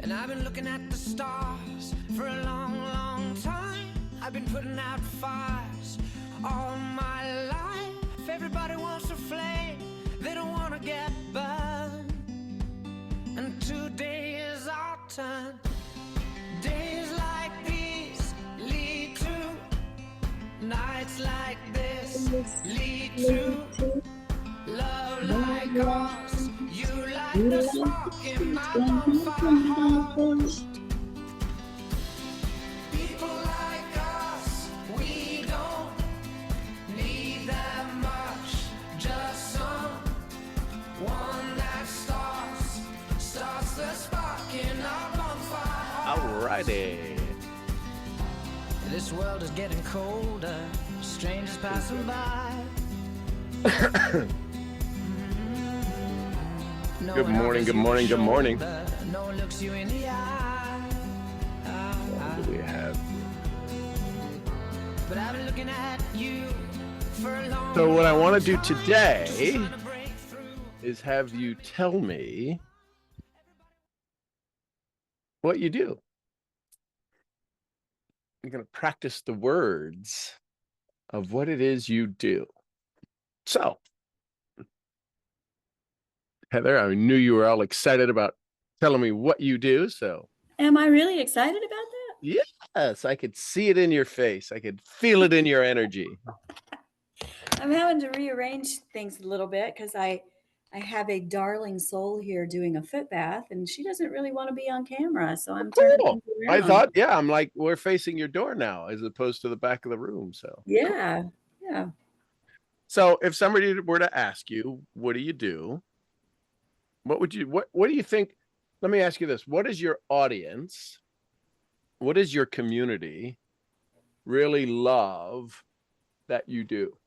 And I've been looking at the stars for a long, long time. I've been putting out fires all my life. Everybody wants a flame, they don't want to get burned. And today is our turn. Days like these lead to nights like this, lead to love like ours. You light the spark in my bonfire heart. People like us, we don't need that much. Just someone that starts the spark in our bonfire heart. Alrighty. This world is getting colder, strangers passing by. Good morning, good morning, good morning. No one looks you in the eye. What do we have? But I've been looking at you for a long So what I want to do time. today Just trying to break through. is have you tell me what you do. You're going to practice the words of what it is you do. So, Heather, I knew you were all excited about telling me what you do. So, Am I really excited about that? yes, I could see it in your face. I could feel it in your energy. I'm having to rearrange things a little bit because I have a darling soul here doing a foot bath, and she doesn't really want to be on camera. So I'm turning Cool. things I around. thought, yeah, I'm like, we're facing your door now as opposed to the back of the room. So, Yeah. so if somebody were to ask you, what do you do? What would you, what do you think? Let me ask you this. What is your audience? What is your community really love that you do?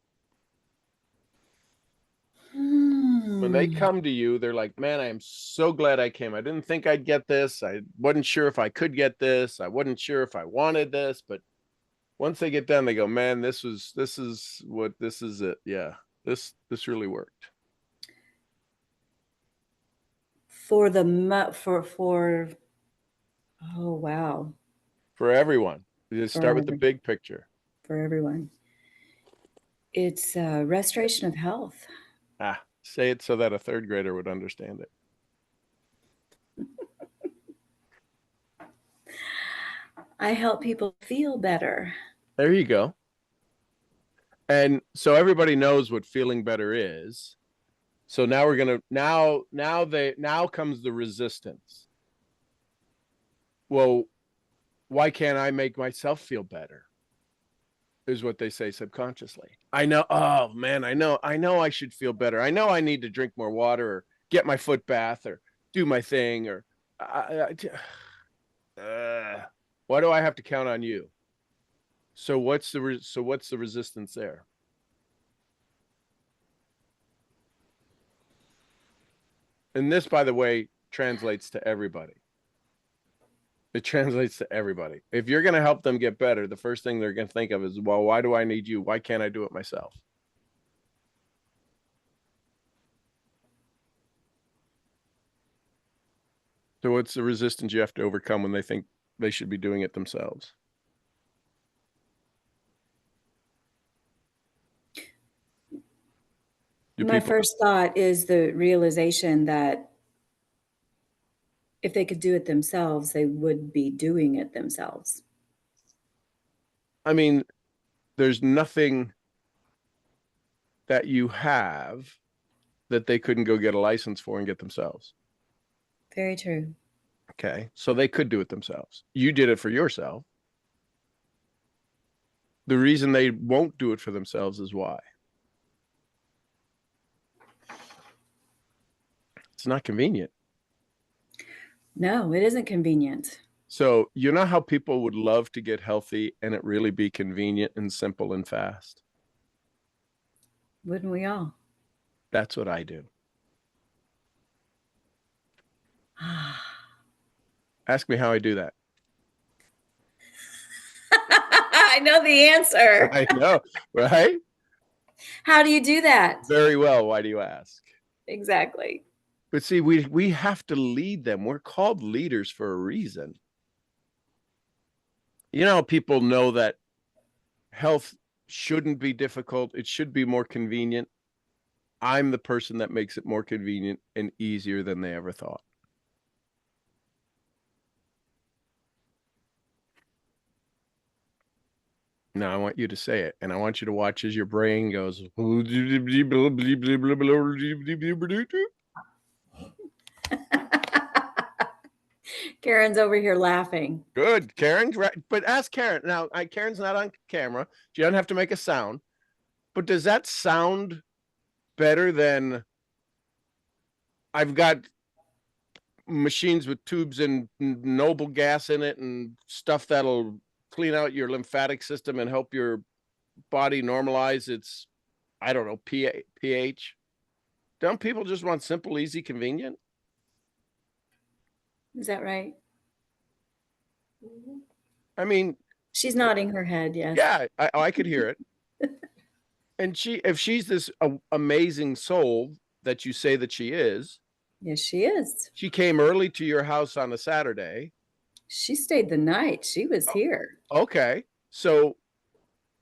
When they come to you, they're like, man, I am so glad I came. I didn't think I'd get this. I wasn't sure if I could get this. I wasn't sure if I wanted this, but once they get done, they go, man, this is it. Yeah. This really worked. For oh wow, For everyone. You just start with the big picture. for everyone. It's restoration of health. Say it so that a third grader would understand it. I help people feel better. There you go. And so everybody knows what feeling better is. So now we're going to, now comes the resistance. Well, why can't I make myself feel better? Is what they say subconsciously. I know, oh man, I know I should feel better. I know I need to drink more water or get my foot bath or do my thing or why do I have to count on you? So what's the resistance there? And this, by the way, translates to everybody. It translates to everybody. If you're going to help them get better, the first thing they're going to think of is, well, why do I need you? Why can't I do it myself? So what's the resistance you have to overcome when they think they should be doing it themselves? My first thought is the realization that if they could do it themselves, they would be doing it themselves. I mean, there's nothing that you have that they couldn't go get a license for and get themselves. Very true. Okay. So they could do it themselves. You did it for yourself. The reason they won't do it for themselves is why? It's not convenient. No, it isn't convenient. So you know how people would love to get healthy and it really be convenient and simple and fast? Wouldn't we all? That's what I do. Ask me how I do that. I know the answer. I know, right? How do you do that? Very well. Why do you ask? Exactly. But see, we have to lead them. We're called leaders for a reason. You know, people know that health shouldn't be difficult. It should be more convenient. I'm the person that makes it more convenient and easier than they ever thought. Now I want you to say it, and I want you to watch as your brain goes. Karen's over here laughing. Good, Karen. But ask Karen now. Karen's not on camera. She doesn't have to make a sound. But does that sound better than I've got machines with tubes and noble gas in it and stuff that'll clean out your lymphatic system and help your body normalize its, I don't know, pH? Don't people just want simple, easy, convenient? Is that right? I mean, She's nodding her head. Yes. yeah, I could hear it. And if she's this amazing soul that you say that she is, Yes, she is. she came early to your house on a Saturday. She stayed the night. She was here. Okay. So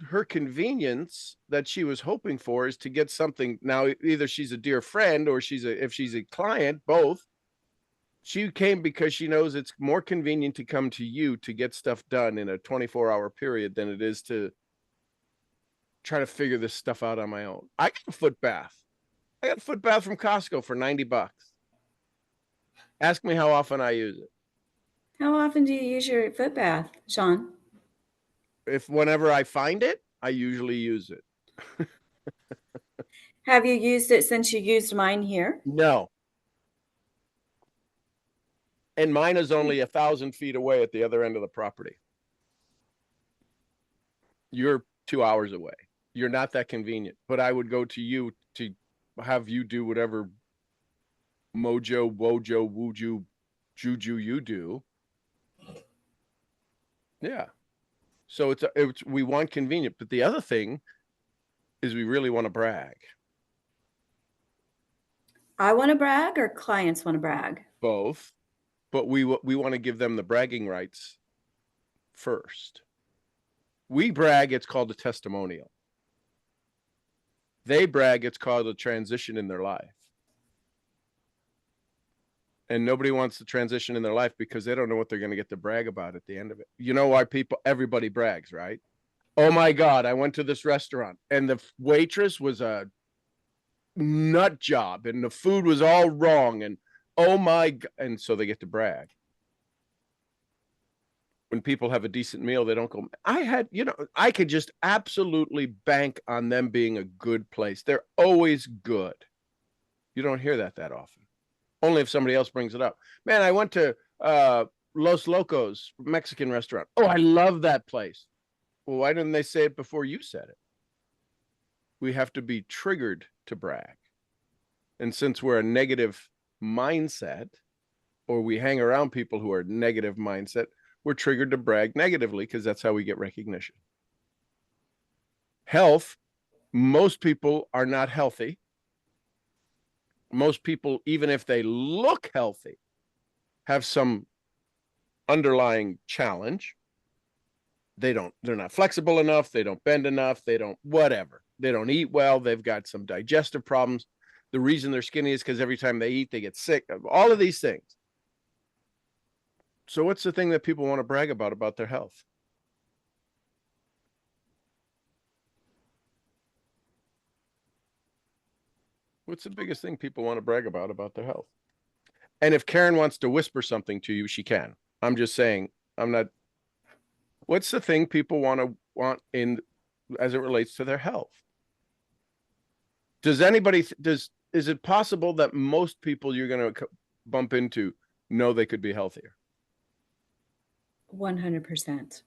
her convenience that she was hoping for is to get something. Now, either she's a dear friend or if she's a client, both. She came because she knows it's more convenient to come to you to get stuff done in a 24-hour period than it is to try to figure this stuff out on my own. I got a foot bath. I got a foot bath from Costco for $90. Ask me how often I use it. How often do you use your foot bath, Sean? Whenever I find it, I usually use it. Have you used it since you used mine here? No. And mine is only 1,000 feet away at the other end of the property. You're 2 hours away. You're not that convenient, but I would go to you to have you do whatever mojo, wojo, wooju, juju you do. Yeah. So we want convenient, but the other thing is we really want to brag. I want to brag or clients want to brag? Both, but we want to give them the bragging rights first. We brag, it's called a testimonial. They brag, it's called a transition in their life. And nobody wants to transition in their life because they don't know what they're going to get to brag about at the end of it. You know why everybody brags, right? Oh my God, I went to this restaurant and the waitress was a nut job and the food was all wrong. And oh my God. And so they get to brag. When people have a decent meal, they don't go, I could just absolutely bank on them being a good place. They're always good. You don't hear that often. Only if somebody else brings it up. Man, I went to Los Locos Mexican restaurant. Oh, I love that place. Well, why didn't they say it before you said it? We have to be triggered to brag. And since we're a negative mindset, or we hang around people who are negative mindset, we're triggered to brag negatively because that's how we get recognition. Health, most people are not healthy. Most people, even if they look healthy, have some underlying challenge. They're not flexible enough. They don't bend enough. They don't eat well. They've got some digestive problems. The reason they're skinny is because every time they eat, they get sick. All of these things. So what's the thing that people want to brag about their health? What's the biggest thing people want to brag about their health? And if Karen wants to whisper something to you, she can. I'm just saying, what's the thing people want in as it relates to their health? Is it possible that most people you're going to bump into know they could be healthier? 100%.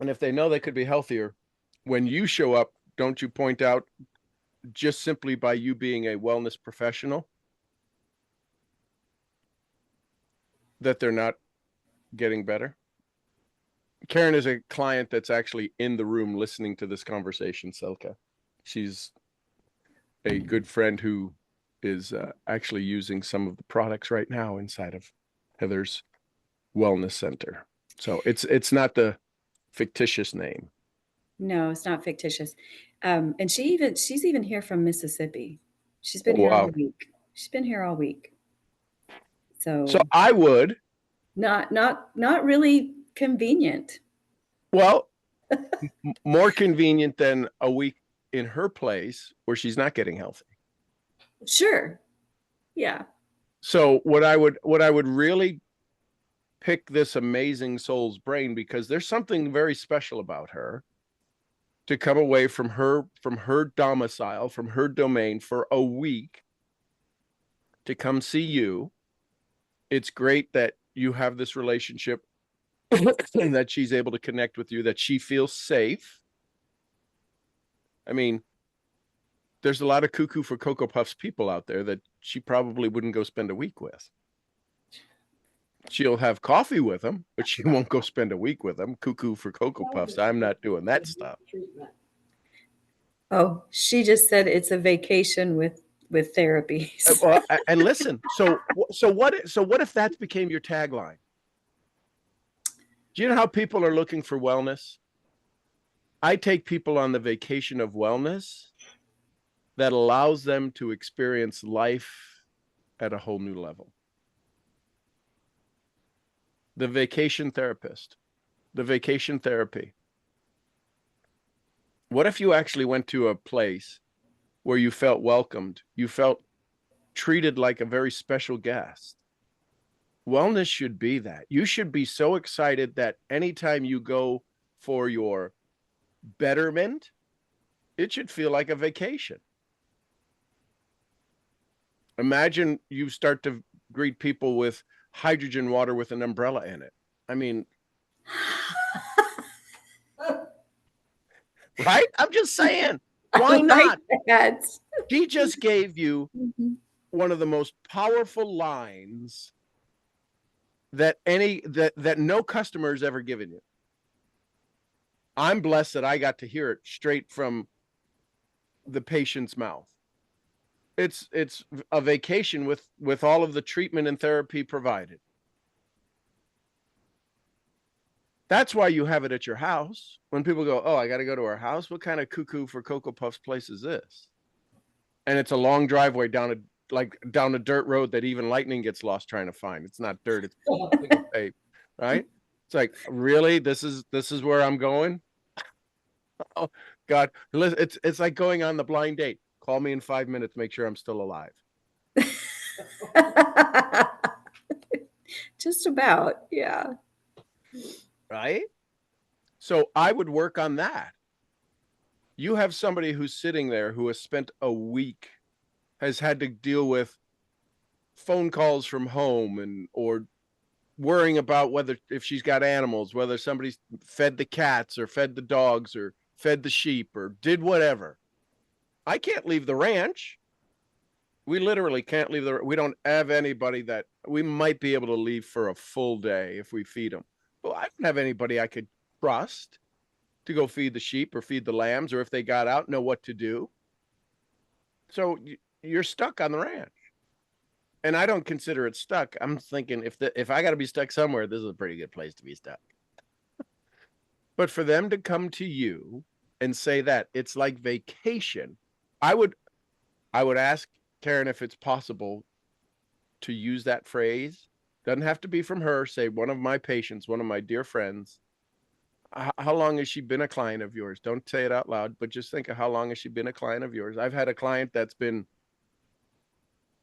And if they know they could be healthier, when you show up, don't you point out, just simply by you being a wellness professional, that they're not getting better? Karen is a client that's actually in the room listening to this conversation, Selka. She's a good friend who is actually using some of the products right now inside of Heather's Wellness Center. So it's not the fictitious name. No, it's not fictitious. And she's even here from Mississippi. She's been Oh, here all wow. week. She's been here all week. So So I would, not really convenient. well, more convenient than a week in her place where she's not getting healthy. Sure. Yeah. So what I would really pick this amazing soul's brain, because there's something very special about her, to come away from her domicile, from her domain for a week to come see you. It's great that you have this relationship and that she's able to connect with you, that she feels safe. I mean, there's a lot of cuckoo for Cocoa Puffs people out there that she probably wouldn't go spend a week with. She'll have coffee with them, but she won't go spend a week with them. Cuckoo for Cocoa Puffs. I'm not doing that stuff. Oh, she just said it's a vacation with therapies. Well, and listen, so what if that became your tagline? Do you know how people are looking for wellness? I take people on the vacation of wellness that allows them to experience life at a whole new level. The vacation therapist, the vacation therapy. What if you actually went to a place where you felt welcomed, you felt treated like a very special guest? Wellness should be that. You should be so excited that anytime you go for your betterment, it should feel like a vacation. Imagine you start to greet people with hydrogen water with an umbrella in it. I mean, right? I'm just saying, why not? She just gave you one of the most powerful lines that no customer has ever given you. I'm blessed that I got to hear it straight from the patient's mouth. It's a vacation with all of the treatment and therapy provided. That's why you have it at your house. When people go, oh, I got to go to our house. What kind of cuckoo for Cocoa Puffs place is this? And it's a long driveway down a dirt road that even lightning gets lost trying to find. It's not dirt, it's tape, right? It's like, really? This is where I'm going? Oh God, it's like going on the blind date. Call me in 5 minutes, make sure I'm still alive. Just about, yeah. Right? So I would work on that. You have somebody who's sitting there who has spent a week, has had to deal with phone calls from home or worrying about if she's got animals, whether somebody's fed the cats or fed the dogs or fed the sheep or did whatever. I can't leave the ranch. We literally can't leave we don't have anybody that we might be able to leave for a full day if we feed them. Well, I don't have anybody I could trust to go feed the sheep or feed the lambs, or if they got out, know what to do. So you're stuck on the ranch. And I don't consider it stuck. I'm thinking if I got to be stuck somewhere, this is a pretty good place to be stuck. But for them to come to you and say that it's like vacation, I would ask Karen if it's possible to use that phrase. Doesn't have to be from her. Say one of my patients, one of my dear friends. How long has she been a client of yours? Don't say it out loud, but just think of how long has she been a client of yours. I've had a client that's been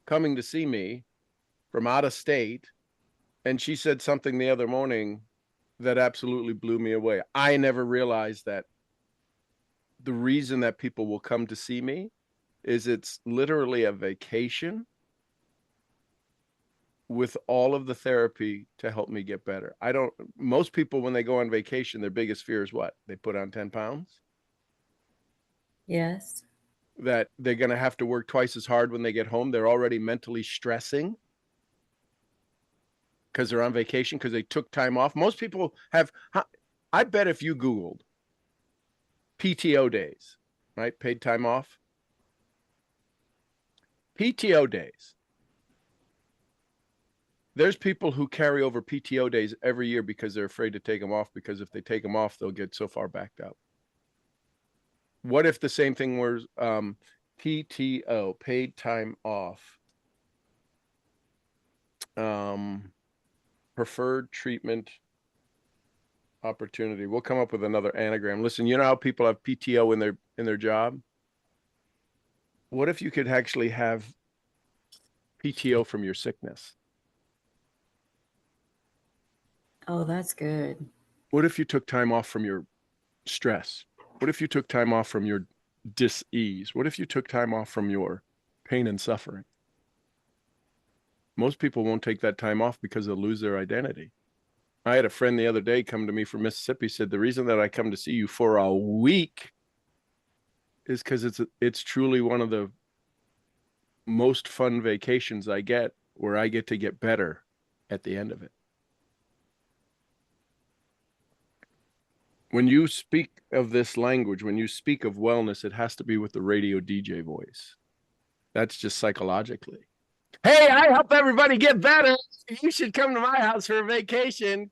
coming to see me from out of state, and she said something the other morning that absolutely blew me away. I never realized that the reason that people will come to see me is it's literally a vacation with all of the therapy to help me get better. Most people, when they go on vacation, their biggest fear is what? They put on 10 pounds. Yes. That they're going to have to work twice as hard when they get home. They're already mentally stressing because they're on vacation, because they took time off. Most people have, I bet if you Googled PTO days, right? Paid time off. PTO days. There's people who carry over PTO days every year because they're afraid to take them off, because if they take them off, they'll get so far backed up. What if the same thing was PTO, paid time off, preferred treatment opportunity? We'll come up with another anagram. Listen, you know how people have PTO in their job? What if you could actually have PTO from your sickness? Oh, that's good. What if you took time off from your stress? What if you took time off from your dis-ease? What if you took time off from your pain and suffering? Most people won't take that time off because they'll lose their identity. I had a friend the other day come to me from Mississippi, said, the reason that I come to see you for a week is because it's truly one of the most fun vacations I get, where I get to get better at the end of it. When you speak of this language, when you speak of wellness, it has to be with the radio DJ voice. That's just psychologically. Hey, I help everybody get better. You should come to my house for a vacation.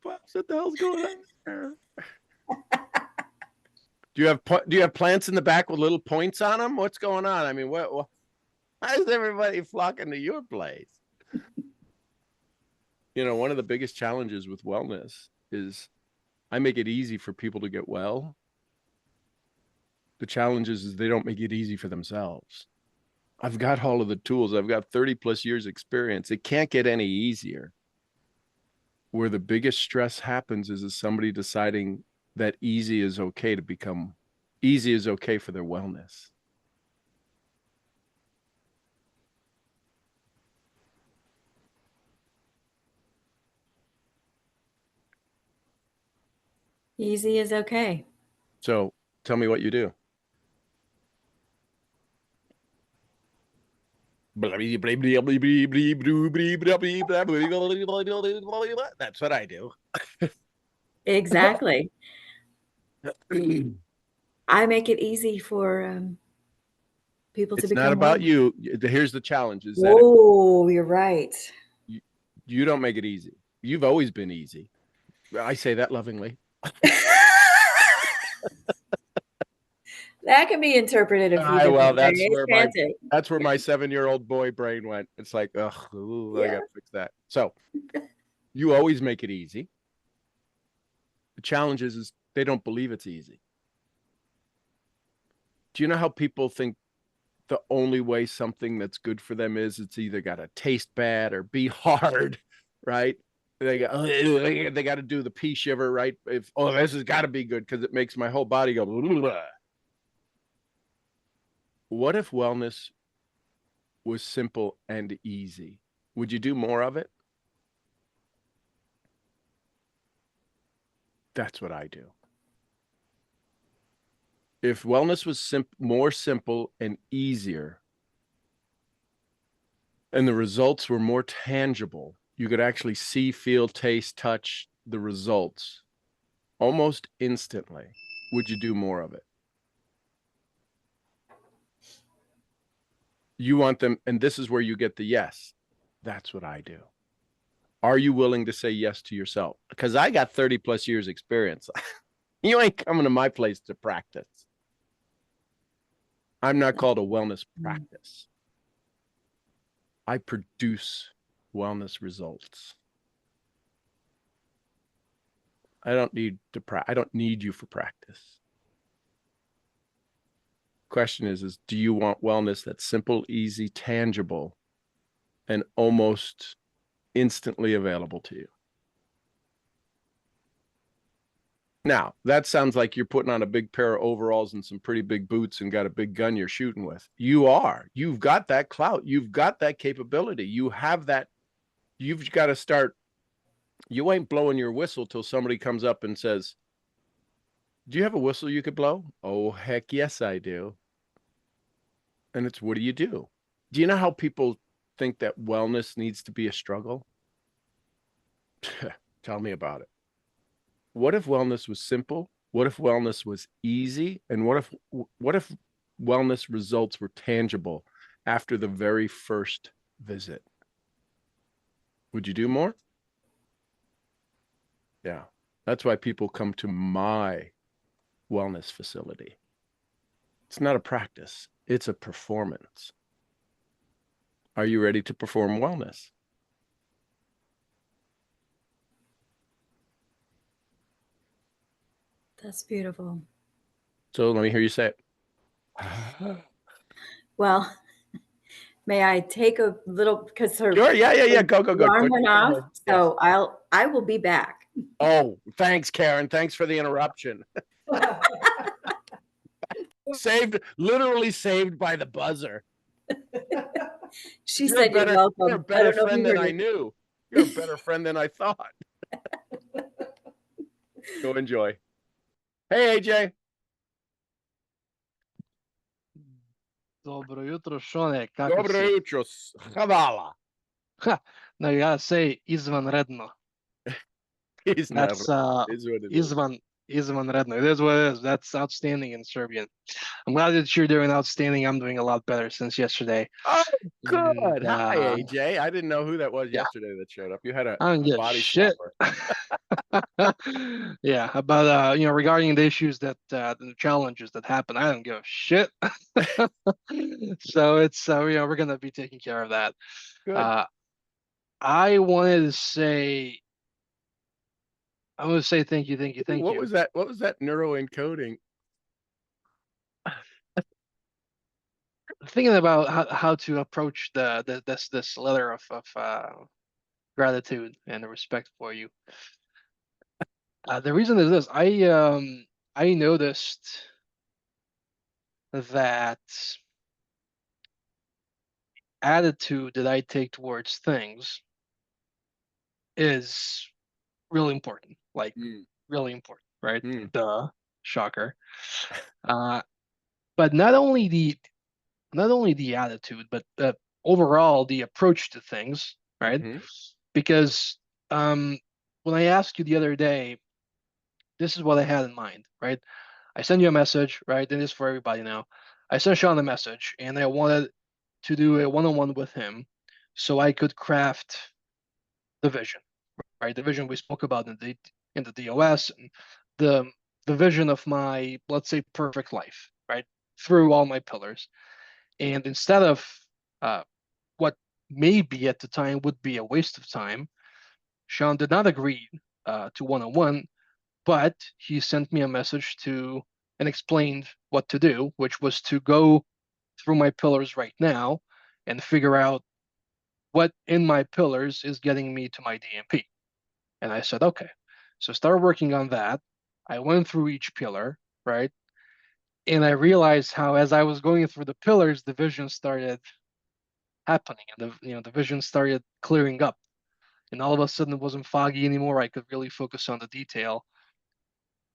What the hell's going on there? Do you have plants in the back with little points on them? What's going on? I mean, why is everybody flocking to your place? You know, one of the biggest challenges with wellness is I make it easy for people to get well. The challenge is they don't make it easy for themselves. I've got all of the tools. I've got 30 plus years experience. It can't get any easier. Where the biggest stress happens is somebody deciding that easy is okay to become easy is okay for their wellness. Easy is okay. So tell me what you do. That's what I do. Exactly. I make it easy for people to It's become not about well. you. Here's the challenge: is that Oh, you're right. you don't make it easy. You've always been easy. I say that lovingly. That can be interpreted a few different Well, ways, can't it? that's where my 7-year-old boy brain went. It's like, ugh, ooh, I Yeah. gotta fix that. So you always make it easy. The challenge is they don't believe it's easy. Do you know how people think the only way something that's good for them is it's either got to taste bad or be hard, right? They got to do the pea shiver, right? If this has got to be good because it makes my whole body go. Blah. What if wellness was simple and easy? Would you do more of it? That's what I do. If wellness was more simple and easier, and the results were more tangible, you could actually see, feel, taste, touch the results almost instantly, would you do more of it? You want them, and this is where you get the yes. That's what I do. Are you willing to say yes to yourself? Because I got 30 plus years experience. You ain't coming to my place to practice. I'm not called a wellness practice. I produce wellness results. I don't need you for practice. Question is do you want wellness that's simple, easy, tangible, and almost instantly available to you? Now, that sounds like you're putting on a big pair of overalls and some pretty big boots and got a big gun you're shooting with. You are. You've got that clout. You've got that capability. You have that. You've got to start. You ain't blowing your whistle till somebody comes up and says, do you have a whistle you could blow? Oh, heck yes, I do. And it's, what do you do? Do you know how people think that wellness needs to be a struggle? Tell me about it. What if wellness was simple? What if wellness was easy? And what if wellness results were tangible after the very first visit? Would you do more? Yeah. That's why people come to my wellness facility. It's not a practice, it's a performance. Are you ready to perform wellness? That's beautiful. So let me hear you say it. Well, may I take a little because her Sure, yeah. Go. alarm Quick. went off. So I will be back. Oh, thanks, Karen. Thanks for the interruption. Literally saved by the buzzer. She You're said, "You're welcome." You're a I better don't know if friend you than heard I me. knew. You're a better friend than I thought. Go enjoy. Hey, AJ. Dobro jutro, Šone, kako Dobro si? jutro. Hvala. No, you gotta say izvanredno. He's not. That's Is what it is. izvanredno. It is what it is. That's outstanding in Serbian. I'm glad that you're doing outstanding. I'm doing a lot better since yesterday. Oh, good. And, Hi, AJ. I didn't know who that was yeah. yesterday that showed up. You had a I don't give body shit. slapper. Yeah, about regarding the issues that the challenges that happen, I don't give a shit. So it's we're gonna be taking care of that. Good. I wanted to say, I want to say thank you. What was that? What was that neuroencoding? Thinking about how to approach this letter of gratitude and respect for you. The reason is this: I noticed that attitude that I take towards things is really important, like really important, right? Duh, shocker. But not only the attitude, but overall the approach to things, right? Because when I asked you the other day, this is what I had in mind, right? I send you a message, right? And this is for everybody now. I sent Sean a message, and I wanted to do a one-on-one with him, so I could craft the vision, right? The vision we spoke about in the DOS, and the vision of my, let's say, perfect life, right? Through all my pillars. And instead of what maybe at the time would be a waste of time, Sean did not agree to one-on-one, but he sent me a message and explained what to do, which was to go through my pillars right now and figure out what in my pillars is getting me to my DMP. And I said, okay. So start working on that. I went through each pillar, right? And I realized how, as I was going through the pillars, the vision started happening, and the vision started clearing up. And all of a sudden, it wasn't foggy anymore. I could really focus on the detail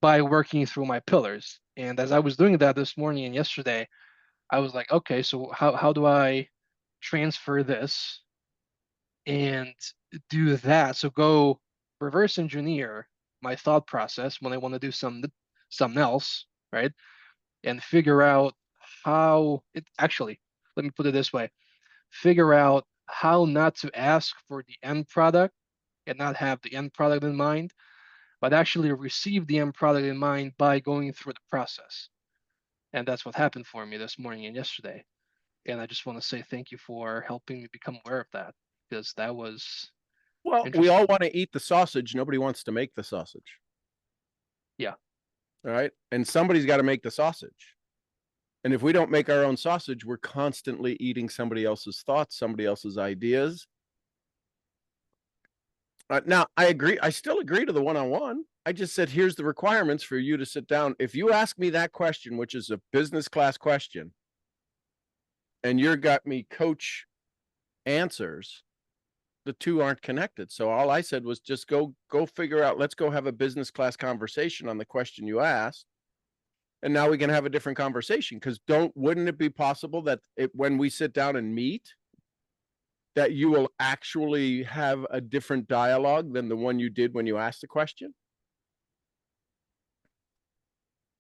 by working through my pillars. And as I was doing that this morning and yesterday, I was like, okay, so how do I transfer this and do that? So go reverse engineer my thought process when I want to do something else, right? And figure out how it actually, let me put it this way, figure out how not to ask for the end product and not have the end product in mind, but actually receive the end product in mind by going through the process. And that's what happened for me this morning and yesterday. And I just want to say thank you for helping me become aware of that, because that was Well, we all want to eat the sausage. Nobody wants to make the sausage. Yeah. All right. And somebody's got to make the sausage. And if we don't make our own sausage, we're constantly eating somebody else's thoughts, somebody else's ideas. Now, I agree. I still agree to the one-on-one. I just said, here's the requirements for you to sit down. If you ask me that question, which is a business class question, and you're got me coach answers, the two aren't connected. So all I said was just go figure out, let's go have a business class conversation on the question you asked. And now we can have a different conversation, because wouldn't it be possible that when we sit down and meet, that you will actually have a different dialogue than the one you did when you asked the question?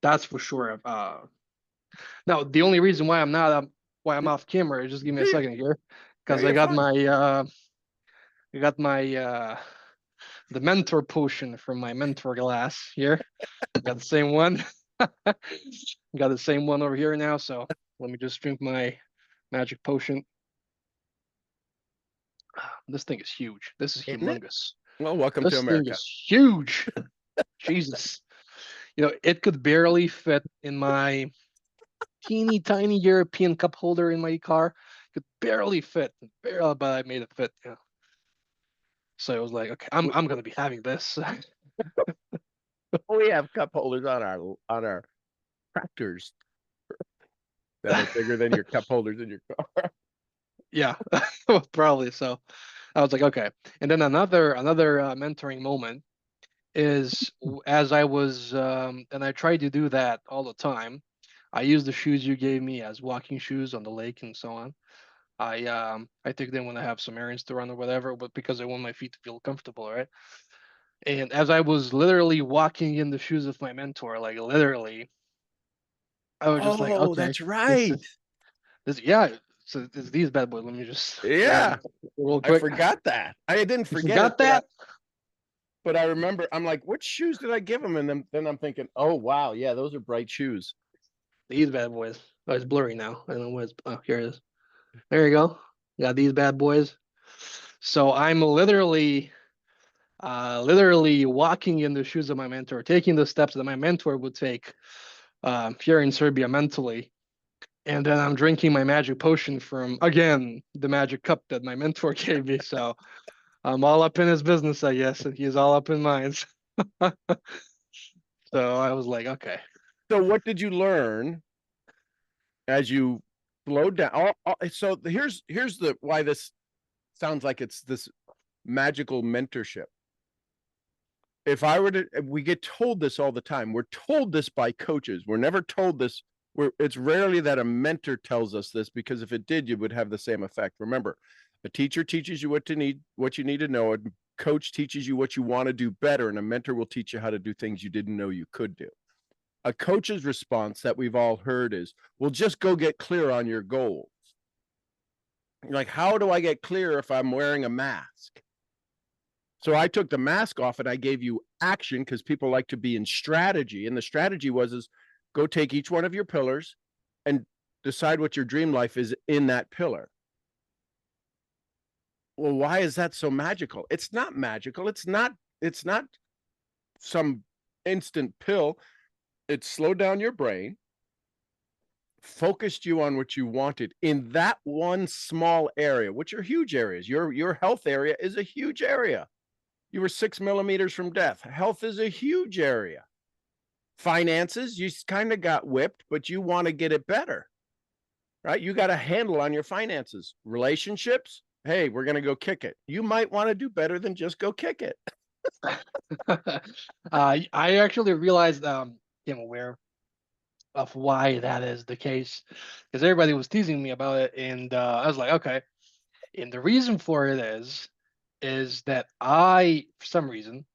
That's for sure. Now, the only reason why I'm not why I'm off camera. Just give me a second here, Yeah, because I you're got fine. my the mentor potion from my mentor glass here. Got the same one. Got the same one over here now. So let me just drink my magic potion. This thing is huge. This is Isn't it? humongous. Well, welcome to This thing America. is huge. Jesus. You know, it could barely fit in my teeny tiny European cup holder in my car. Could barely fit. Barely, but I made it fit. Yeah. So I was like, okay, I'm gonna be having this. We have cup holders on our tractors that are bigger than your cup holders in your car. Yeah, probably. So I was like, okay. And then another mentoring moment is as I was and I tried to do that all the time. I used the shoes you gave me as walking shoes on the lake and so on. I take them when I have some errands to run or whatever, but because I want my feet to feel comfortable, right? And as I was literally walking in the shoes of my mentor, like literally, I was just like, Oh, okay, that's this right. is this, yeah. So it's these bad boys. Let me just grab Yeah, them real I quick. forgot that. I didn't You forget it, forgot that? but I remember. I'm like, which shoes did I give him? And then I'm thinking, oh wow, yeah, those are bright shoes. These bad boys. Oh, it's blurry now. I don't know what it's. Oh, here it is. There you go. Got these bad boys. So I'm literally walking in the shoes of my mentor, taking the steps that my mentor would take here in Serbia mentally. And then I'm drinking my magic potion from, again, the magic cup that my mentor gave me. So I'm all up in his business, I guess, and he's all up in mine. So I was like, okay. So what did you learn as you slowed down? So here's the why this sounds like it's this magical mentorship. If I were to, we get told this all the time. We're told this by coaches. We're never told this. It's rarely that a mentor tells us this, because if it did, you would have the same effect. Remember, a teacher teaches you what you need to know. A coach teaches you what you want to do better, and a mentor will teach you how to do things you didn't know you could do. A coach's response that we've all heard is, well, just go get clear on your goals. You're like, how do I get clear if I'm wearing a mask? So I took the mask off and I gave you action, because people like to be in strategy. And the strategy is go take each one of your pillars and decide what your dream life is in that pillar. Well, why is that so magical? It's not magical. It's not some instant pill. It slowed down your brain, focused you on what you wanted in that one small area, which are huge areas. Your health area is a huge area. You were 6 millimeters from death. Health is a huge area. Finances, you kind of got whipped, but you want to get it better, right? You got a handle on your finances. Relationships, hey, we're going to go kick it. You might want to do better than just go kick it. I actually realized, I'm aware of why that is the case, because everybody was teasing me about it, and I was like, okay. And the reason for it is that for some reason,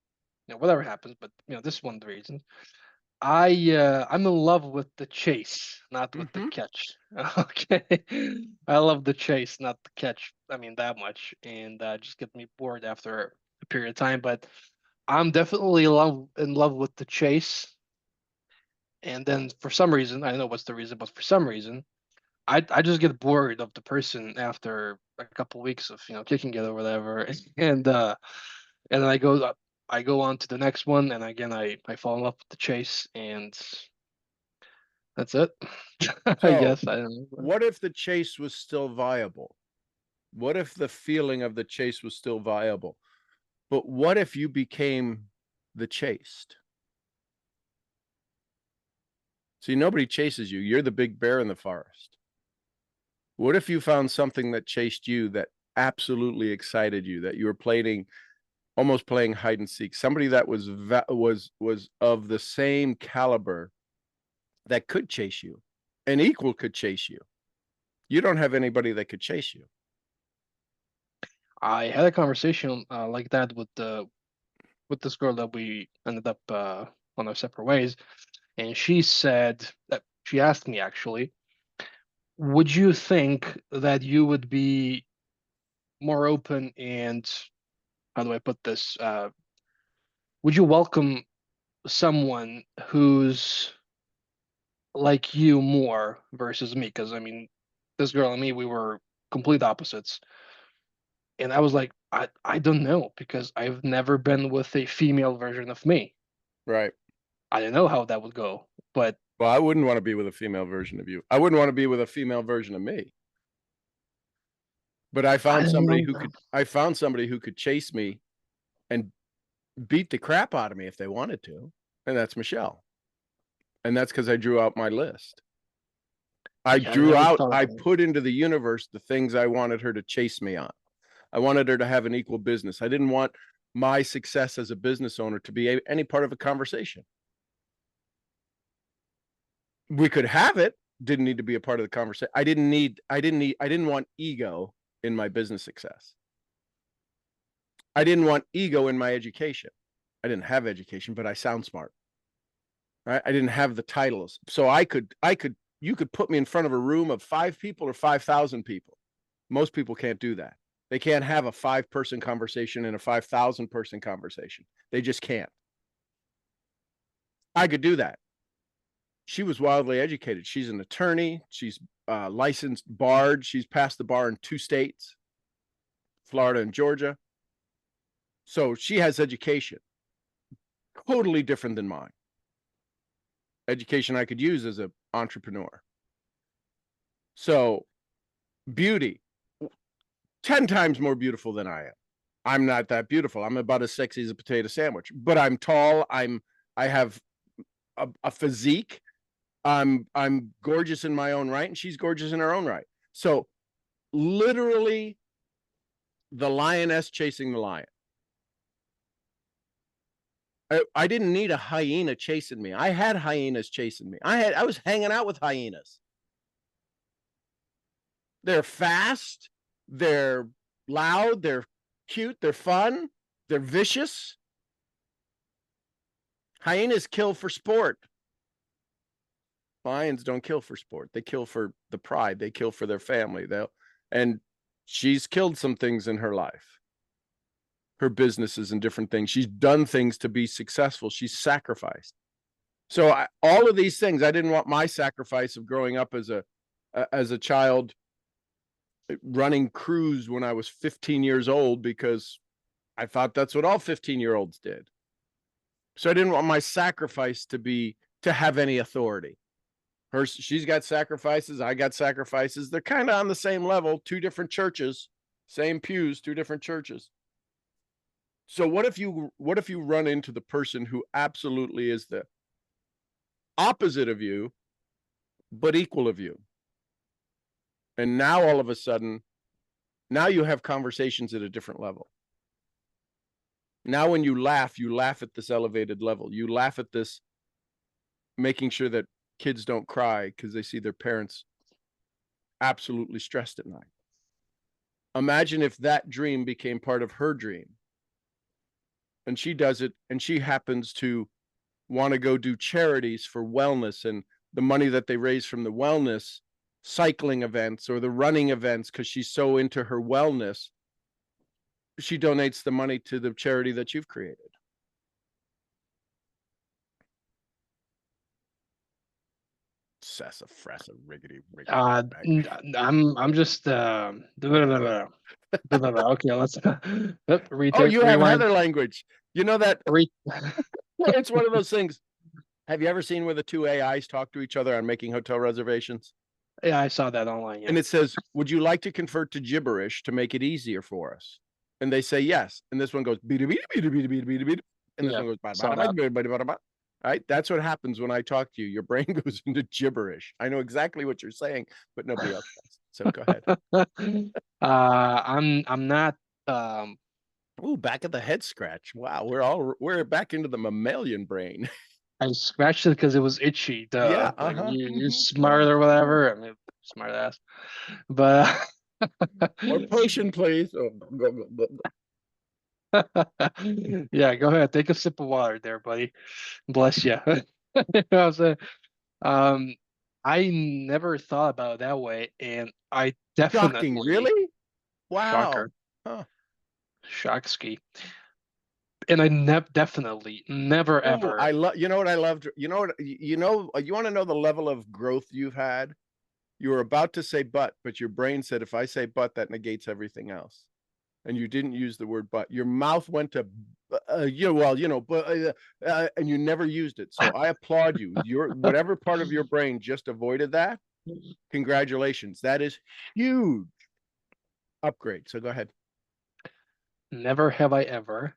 whatever happens, but this is one of the reasons. I'm in love with the chase, not with the catch. Okay, I love the chase, not the catch. I mean that much, and just get me bored after a period of time. But I'm definitely in love with the chase. And then for some reason, I don't know what's the reason, but for some reason, I just get bored of the person after a couple weeks of kicking it or whatever, and then I go on to the next one, and again I fall in love with the chase, and that's it. I So, guess I don't know. what if the chase was still viable? What if the feeling of the chase was still viable? But what if you became the chased? See, nobody chases you. You're the big bear in the forest. What if you found something that chased you, that absolutely excited you, that you were almost playing hide and seek? Somebody that was of the same caliber that could chase you, an equal could chase you. You don't have anybody that could chase you. I had a conversation like that with this girl that we ended up on our separate ways, and she said that she asked me actually, would you think that you would be more open and, how do I put this? Would you welcome someone who's like you more versus me? Because I mean, this girl and me, we were complete opposites. And I was like, I don't know, because I've never been with a female version of me. Right. I don't know how that would go, but Well, I wouldn't want to be with a female version of you. I wouldn't want to be with a female version of me. But I found somebody who could. I found somebody who could chase me and beat the crap out of me if they wanted to, and that's Michelle. And that's because I drew out my list. I put into the universe the things I wanted her to chase me on. I wanted her to have an equal business. I didn't want my success as a business owner to be any part of a conversation. We could have it, didn't need to be a part of the conversation. I didn't want ego in my business success. I didn't want ego in my education. I didn't have education, but I sound smart. Right? I didn't have the titles. So you could put me in front of a room of 5 people or 5,000 people. Most people can't do that. They can't have a 5-person conversation and a 5,000-person conversation. They just can't. I could do that. She was wildly educated. She's an attorney. She's licensed barred. She's passed the bar in 2 states, Florida and Georgia. So she has education, totally different than mine. Education I could use as an entrepreneur. So beauty, 10 times more beautiful than I am. I'm not that beautiful. I'm about as sexy as a potato sandwich, but I'm tall. I have a physique. I'm gorgeous in my own right, and she's gorgeous in her own right. So literally the lioness chasing the lion. I didn't need a hyena chasing me. I had hyenas chasing me. I was hanging out with hyenas. They're fast, they're loud, they're cute, they're fun, they're vicious. Hyenas kill for sport. Lions don't kill for sport. They kill for the pride. They kill for their family. And she's killed some things in her life. Her businesses and different things. She's done things to be successful. She's sacrificed. So all of these things, I didn't want my sacrifice of growing up as a child running crews when I was 15 years old, because I thought that's what all 15-year-olds did. So I didn't want my sacrifice to have any authority. She's got sacrifices. I got sacrifices. They're kind of on the same level, 2 different churches, same pews, 2 different churches. So what if you run into the person who absolutely is the opposite of you, but equal of you? And now all of a sudden, now you have conversations at a different level. Now when you laugh at this elevated level. You laugh at this, making sure that kids don't cry because they see their parents absolutely stressed at night. Imagine if that dream became part of her dream. And she does it, and she happens to want to go do charities for wellness, and the money that they raise from the wellness cycling events or the running events, because she's so into her wellness, she donates the money to the charity that you've created. Sassafrassa riggedy. I'm just okay, let's Oh, you have other language. You know that it's one of those things. Have you ever seen where the 2 AIs talk to each other on making hotel reservations? Yeah, I saw that online. Yeah. And it says, would you like to convert to gibberish to make it easier for us? And they say yes. And this one goes, and this one goes, right? That's what happens when I talk to you. Your brain goes into gibberish. I know exactly what you're saying, but nobody else does. So go ahead. I'm not. Ooh, back of the head scratch. Wow, we're back into the mammalian brain. I scratched it because it was itchy. Yeah, you're smart or whatever. I mean, smart ass. But more potion, please. Yeah, go ahead. Take a sip of water there, buddy. Bless you. You know what I'm saying? I never thought about it that way, and I Shocking, definitely really? Wow. shocker, Huh. shock ski, and I definitely never Ooh, ever. I love, you know what I loved? You know what, you want to know the level of growth you've had? You were about to say but your brain said, if I say but, that negates everything else. And you didn't use the word but. Your mouth went to, but, and you never used it. So I applaud you. Your whatever part of your brain just avoided that. Congratulations. That is huge upgrade. So go ahead. Never have I ever.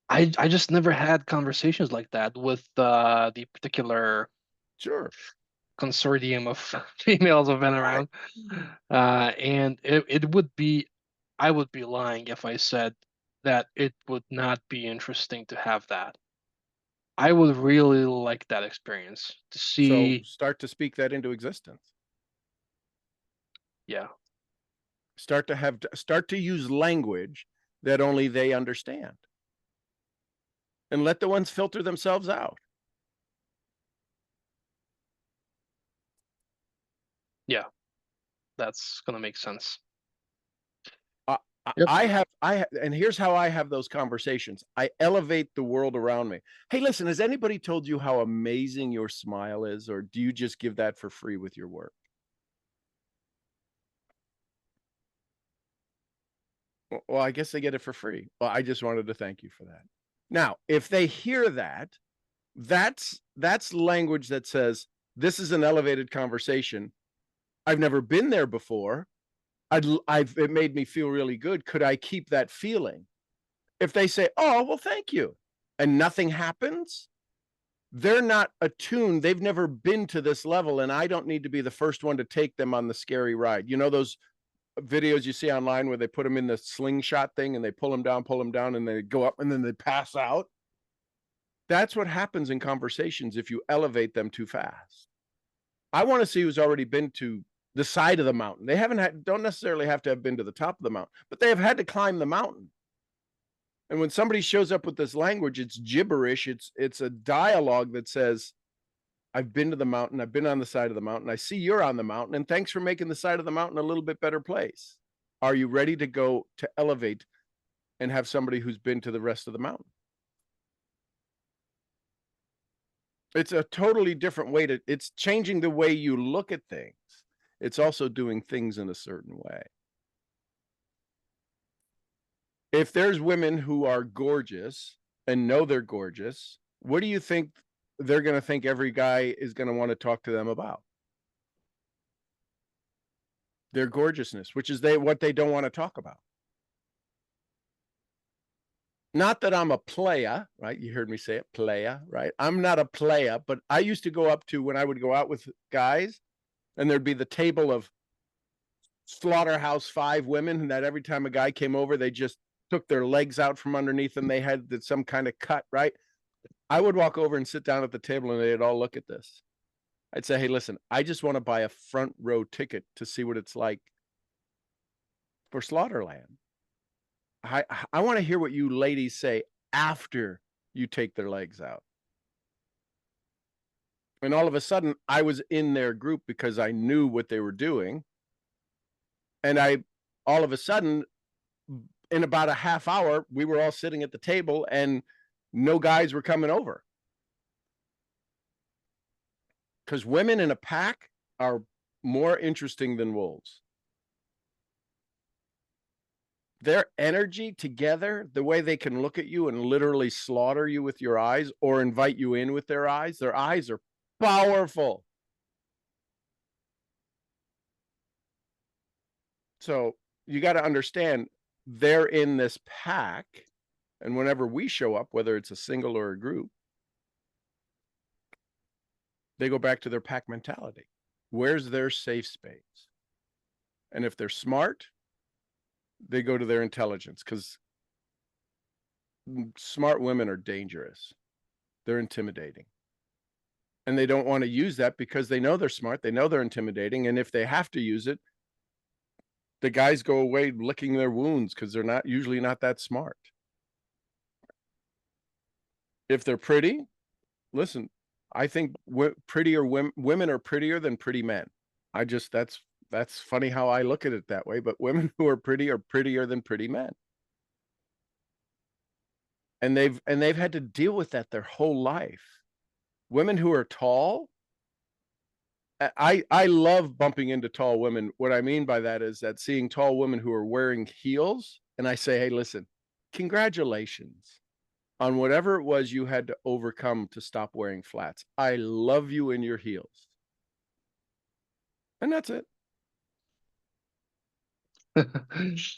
I just never had conversations like that with the particular Sure. consortium of females I've been Right. around. And it would be, I would be lying if I said that it would not be interesting to have that. I would really like that experience to So see. start to speak that into existence. Yeah, Start to use language that only they understand. And let the ones filter themselves out. yeah, that's gonna make sense. I Yep. and here's how I have those conversations. I elevate the world around me. Hey, listen, has anybody told you how amazing your smile is, or do you just give that for free with your work? Well, I guess they get it for free. Well, I just wanted to thank you for that. Now, if they hear that, that's language that says, this is an elevated conversation. I've never been there before. It made me feel really good. Could I keep that feeling? If they say, oh, well, thank you, and nothing happens, they're not attuned. They've never been to this level, and I don't need to be the first one to take them on the scary ride. You know those videos you see online where they put them in the slingshot thing and they pull them down, and they go up and then they pass out? That's what happens in conversations if you elevate them too fast. I want to see who's already been to the side of the mountain. They don't necessarily have to have been to the top of the mountain, but they have had to climb the mountain. And when somebody shows up with this language, it's gibberish. It's a dialogue that says, I've been to the mountain. I've been on the side of the mountain. I see you're on the mountain, and thanks for making the side of the mountain a little bit better place. Are you ready to go to elevate and have somebody who's been to the rest of the mountain? It's a totally different way it's changing the way you look at things. It's also doing things in a certain way. If there's women who are gorgeous and know they're gorgeous, what do you think they're going to think every guy is going to want to talk to them about? Their gorgeousness, which is what they don't want to talk about. Not that I'm a playa, right? You heard me say it, playa, right? I'm not a playa, but I used to go up to, when I would go out with guys, and there'd be the table of Slaughterhouse-Five women, and that every time a guy came over, they just took their legs out from underneath them. They had some kind of cut, right? I would walk over and sit down at the table, and they'd all look at this. I'd say, hey, listen, I just want to buy a front row ticket to see what it's like for Slaughterland. I want to hear what you ladies say after you take their legs out. And all of a sudden, I was in their group because I knew what they were doing. And all of a sudden, in about a half hour, we were all sitting at the table and no guys were coming over. Because women in a pack are more interesting than wolves. Their energy together, the way they can look at you and literally slaughter you with your eyes or invite you in with their eyes are powerful. So you got to understand, they're in this pack, and whenever we show up, whether it's a single or a group, they go back to their pack mentality. Where's their safe space? And if they're smart, they go to their intelligence, because smart women are dangerous. They're intimidating. And they don't want to use that because they know they're smart. They know they're intimidating. And if they have to use it, the guys go away licking their wounds because they're usually not that smart. If they're pretty, listen, I think prettier women are prettier than pretty men. That's funny how I look at it that way, but women who are prettier than pretty men. And they've had to deal with that their whole life. Women who are tall, I love bumping into tall women. What I mean by that is that seeing tall women who are wearing heels, and I say, hey, listen, congratulations on whatever it was you had to overcome to stop wearing flats. I love you in your heels. And that's it.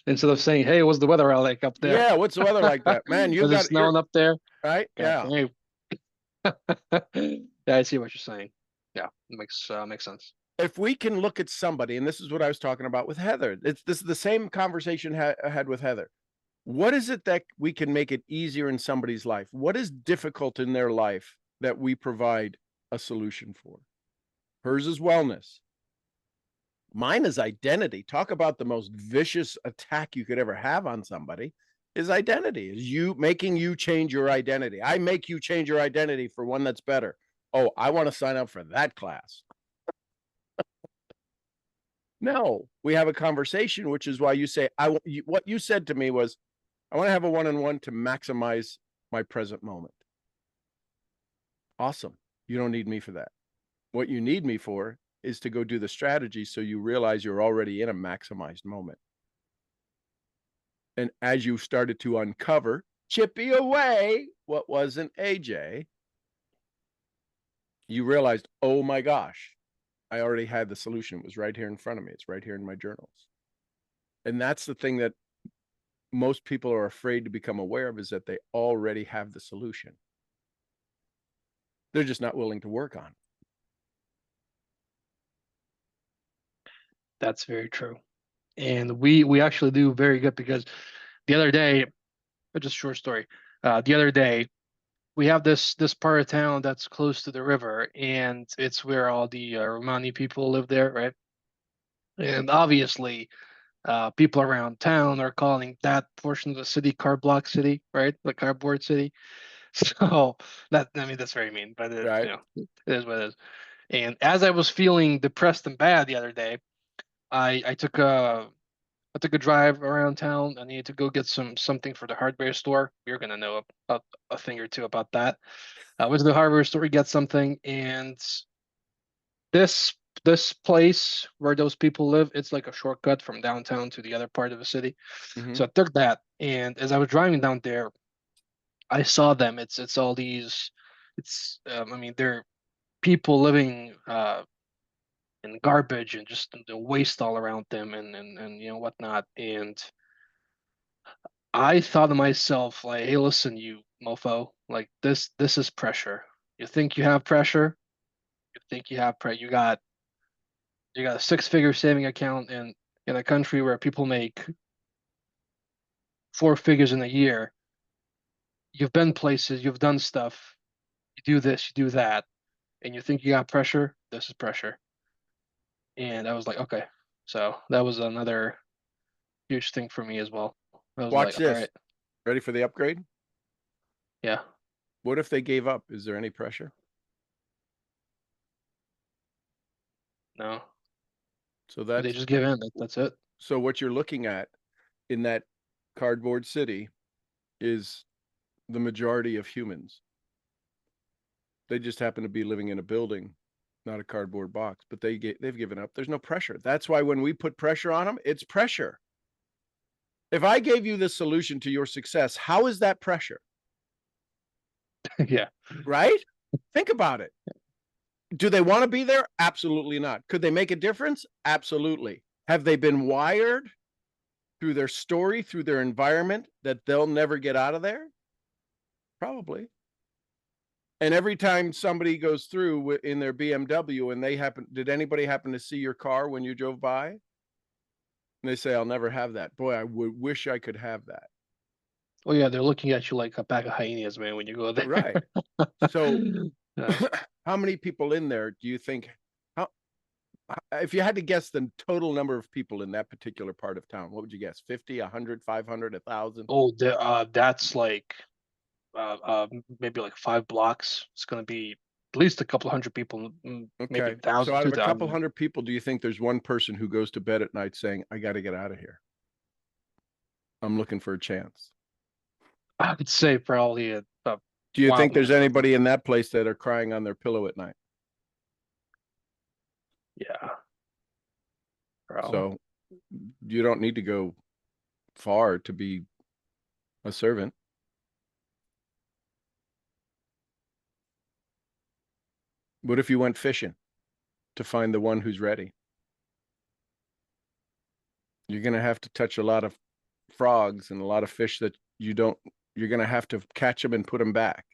Instead of saying, "Hey, what's the weather like up there?" Yeah, what's the weather like that? Man, you Is it got snowing up there? right? God, Yeah. hey. Yeah, I see what you're saying. Yeah, makes sense. If we can look at somebody, and this is what I was talking about with Heather. This is the same conversation I had with Heather. What is it that we can make it easier in somebody's life? What is difficult in their life that we provide a solution for? Hers is wellness. Mine is identity. Talk about the most vicious attack you could ever have on somebody is identity, is you making you change your identity. I make you change your identity for one that's better. Oh, I want to sign up for that class. No, we have a conversation, which is why you say, what you said to me was, I want to have a one-on-one to maximize my present moment. Awesome. You don't need me for that. What you need me for is to go do the strategy so you realize you're already in a maximized moment. And as you started to uncover, chippy away what wasn't AJ, you realized, oh my gosh, I already had the solution. It was right here in front of me. It's right here in my journals. And that's the thing that most people are afraid to become aware of, is that they already have the solution. They're just not willing to work on it. That's very true. And we actually do very good, because the other day, just a short story. The other day, we have this part of town that's close to the river, and it's where all the Romani people live there, right? And obviously, people around town are calling that portion of the city Cardblock City, right? The cardboard city. So that, I mean, that's very mean, but it, Right. it is what it is. And as I was feeling depressed and bad the other day, I took a drive around town. I needed to go get something for the hardware store. You're gonna know a thing or two about that. I went to the hardware store to get something, and this place where those people live, it's like a shortcut from downtown to the other part of the city. So I took that, and as I was driving down there, I saw them. It's all these. I mean, they're people living in garbage and just the waste all around them, and you know whatnot. And I thought to myself, like, hey, listen, you mofo, like this is pressure. You think you have pressure? You think you have you got a 6-figure saving account in a country where people make 4 figures in a year. You've been places, you've done stuff, you do this, you do that, and you think you got pressure? This is pressure. And I was like, okay. So that was another huge thing for me as well. I was Watch like, all this. right, Ready for the upgrade? yeah, What if they gave up? Is there any pressure? no. So They that's just give in. That's it. so what you're looking at in that cardboard city is the majority of humans. They just happen to be living in a building, not a cardboard box, but they've given up. There's no pressure. That's why when we put pressure on them, it's pressure. If I gave you the solution to your success, how is that pressure? Yeah. Right? Think about it. Do they want to be there? Absolutely not. Could they make a difference? Absolutely. Have they been wired through their story, through their environment, that they'll never get out of there? Probably. And every time somebody goes through in their BMW and did anybody happen to see your car when you drove by? And they say, I'll never have that. Boy, I would wish I could have that. Oh yeah, they're looking at you like a pack of hyenas, man, when you go there. Right. So Yeah. how many people in there do you think, if you had to guess the total number of people in that particular part of town, what would you guess? 50, 100, 500, 1,000? Oh, that's like maybe like 5 blocks. It's gonna be at least a couple hundred people, maybe Okay. 1,000, So out of a couple 2,000. hundred people, do you think there's one person who goes to bed at night saying, I got to get out of here? I'm looking for a chance. I would say probably Do you Wow. think there's anybody in that place that are crying on their pillow at night? yeah. Probably. So you don't need to go far to be a servant. What if you went fishing to find the one who's ready? You're going to have to touch a lot of frogs and a lot of fish that you're going to have to catch them and put them back.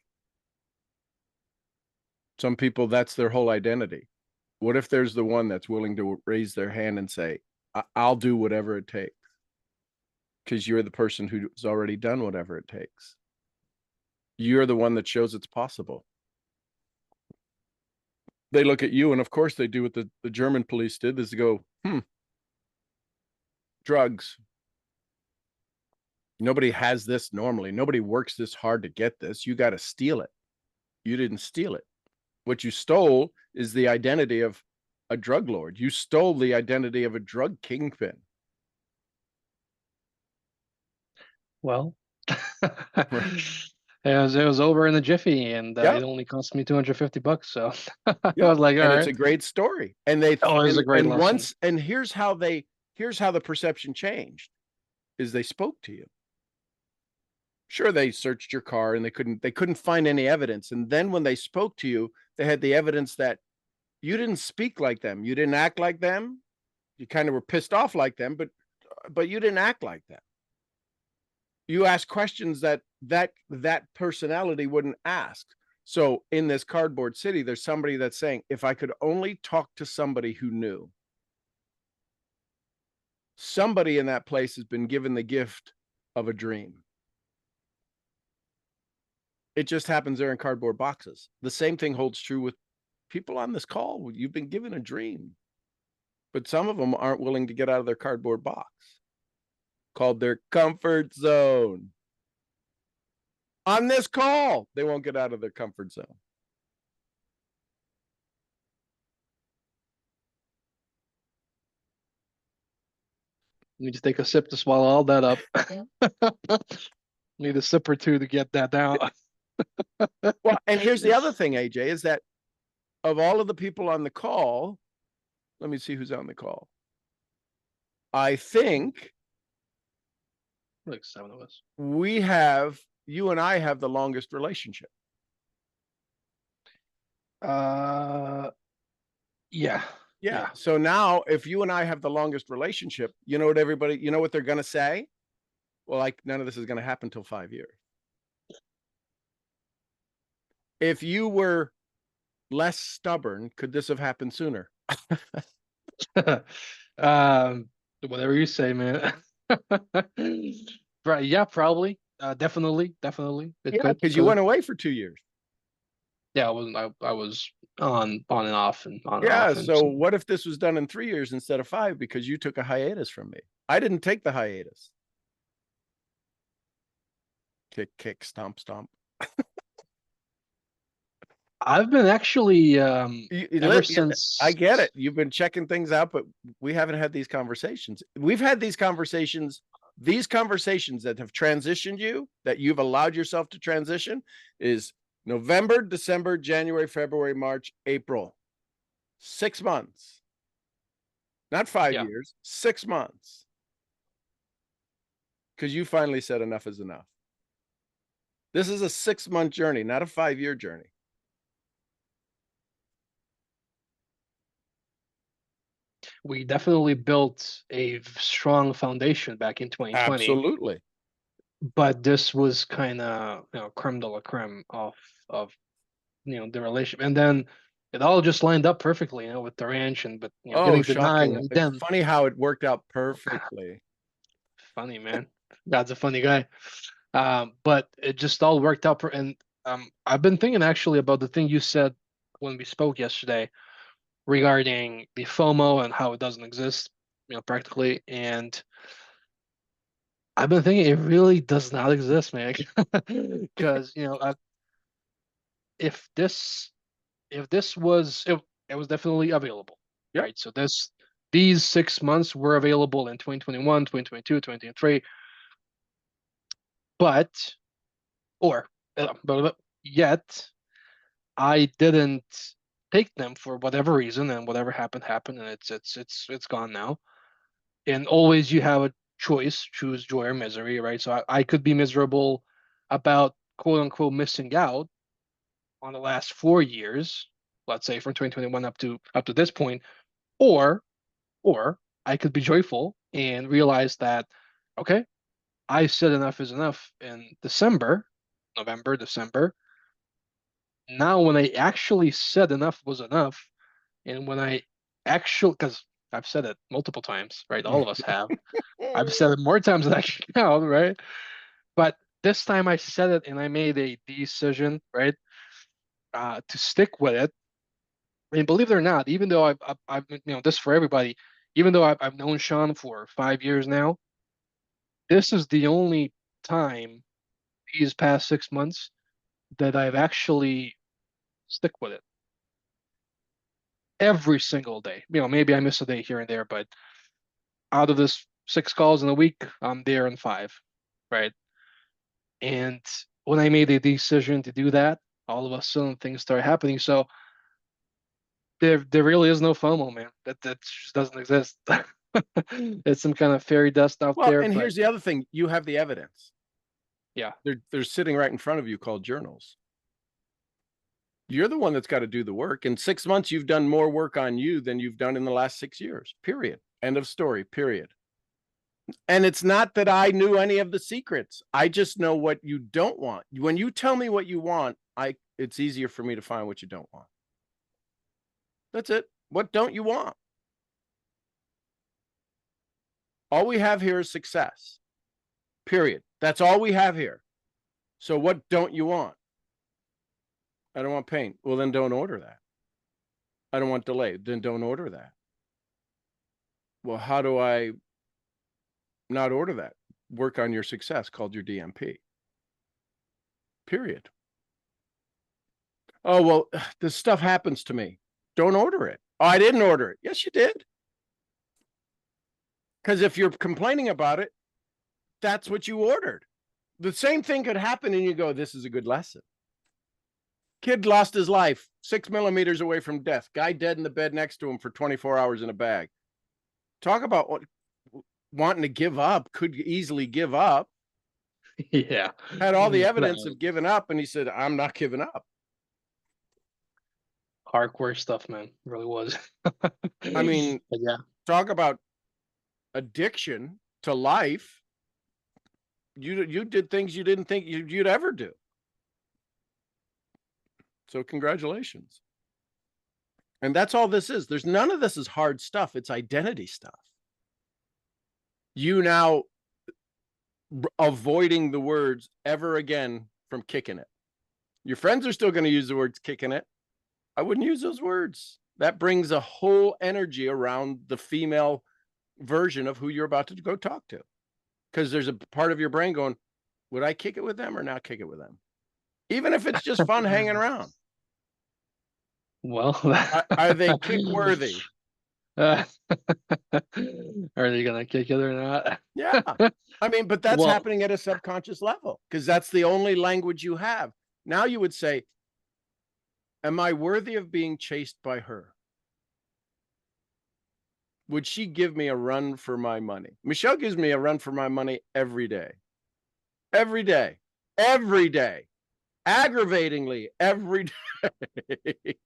Some people, that's their whole identity. What if there's the one that's willing to raise their hand and say, I'll do whatever it takes? Because you're the person who's already done whatever it takes. You're the one that shows it's possible. They look at you, and of course they do what the German police did, is to go, drugs. Nobody has this normally. Nobody works this hard to get this. You got to steal it. You didn't steal it. What you stole is the identity of a drug lord. You stole the identity of a drug kingpin. Well, it was over in a jiffy, and Yep. it only cost me $250. So I Yeah, was like, all and right. it's a great story. And they Oh, it was a great and lesson. here's how the perception changed, is they spoke to you. Sure, they searched your car and they couldn't find any evidence. And then when they spoke to you, they had the evidence that you didn't speak like them. You didn't act like them. You kind of were pissed off like them, but you didn't act like them. You asked questions that personality wouldn't ask. So in this cardboard city, there's somebody that's saying, if I could only talk to somebody who knew. Somebody in that place has been given the gift of a dream. It just happens they're in cardboard boxes. The same thing holds true with people on this call. You've been given a dream, but some of them aren't willing to get out of their cardboard box, called their comfort zone. On this call, they won't get out of their comfort zone. Let me just take a sip to swallow all that up. Need a sip or two to get that down. Well, and here's the other thing, AJ, is that of all of the people on the call, let me see who's on the call. I think Like 7 of us. you and I have the longest relationship. Yeah. Yeah. So now if you and I have the longest relationship, you know what they're going to say? Well, like, none of this is going to happen till 5 years. If you were less stubborn, could this have happened sooner? Whatever you say, man. Right? Yeah, probably. Definitely. It Yeah, could. because you went away for 2 years. Yeah, I was on and off and on and Yeah. off. And So what if this was done in 3 years instead of 5 because you took a hiatus from me? I didn't take the hiatus. Kick, stomp. I've been actually ever Look, since. I get it. You've been checking things out, but we haven't had these conversations. We've had these conversations that have transitioned you, that you've allowed yourself to transition, is November, December, January, February, March, April. 6 months. Not 5 Yeah. years, 6 months. Because you finally said enough is enough. This is a 6-month journey, not a 5-year journey. We definitely built a strong foundation back in 2020. Absolutely. But this was kind of, creme de la creme of the relationship, and then it all just lined up perfectly, with the ranch and getting denied, shocking. and It's then funny how it worked out perfectly. funny, man. God's a funny guy. But it just all worked out. And I've been thinking actually about the thing you said when we spoke yesterday regarding the FOMO and how it doesn't exist, practically. And I've been thinking it really does not exist, man. Because, if if this was, it was definitely available, Yep. right? So these 6 months were available in 2021, 2022, 2023, but, but yet I didn't take them for whatever reason, and whatever happened, and it's gone now. And always you have a choice, choose joy or misery, right? So I could be miserable about quote unquote missing out on the last 4 years, let's say from 2021 up to this point, or I could be joyful and realize that, okay, I said enough is enough in November, December. Now when I actually said enough was enough, and when I actually, because I've said it multiple times, right? All of us have. I've said it more times than I can count, right? But this time I said it and I made a decision, right? To stick with it. And believe it or not, even though I've this for everybody, even though I've known Sean for 5 years now, this is the only time these past 6 months that I've actually stick with it every single day. Maybe I miss a day here and there, but out of this 6 calls in a week, I'm there in 5, right? And when I made a decision to do that, all of a sudden things start happening. So there really is no FOMO, man. That just doesn't exist. It's some kind of fairy dust out Well, there. and But here's the other thing: you have the evidence. yeah, They're sitting right in front of you, called journals. You're the one that's got to do the work. In 6 months, you've done more work on you than you've done in the last 6 years. Period. End of story. Period. And it's not that I knew any of the secrets. I just know what you don't want. When you tell me what you want, it's easier for me to find what you don't want. That's it. What don't you want? All we have here is success. Period. That's all we have here. So what don't you want? I don't want pain. Well, then don't order that. I don't want delay. Then don't order that. Well, how do I not order that? Work on your success, called your DMP. Period. Oh, well, this stuff happens to me. Don't order it. Oh, I didn't order it. Yes, you did. Because if you're complaining about it, that's what you ordered. The same thing could happen and you go, this is a good lesson. Kid lost his life 6 millimeters away from death. Guy dead in the bed next to him for 24 hours in a bag. Talk about wanting to give up. Could easily give up. yeah. Had all the evidence of giving up, and he said, I'm not giving up. Hardcore stuff, man. It really was. I mean, But yeah. talk about addiction to life. You did things you didn't think you'd ever do. So congratulations. And that's all this is. There's none of this is hard stuff. It's identity stuff. You now avoiding the words ever again from kicking it. Your friends are still going to use the words kicking it. I wouldn't use those words. That brings a whole energy around the female version of who you're about to go talk to. Because there's a part of your brain going, would I kick it with them or not kick it with them? Even if it's just fun hanging around. Well, Are they kick worthy? Are they gonna kick it or not? Yeah. I mean, but that's Well- happening at a subconscious level because that's the only language you have. Now you would say, am I worthy of being chased by her? Would she give me a run for my money? Michelle gives me a run for my money every day. Every day. Every day. Aggravatingly every day.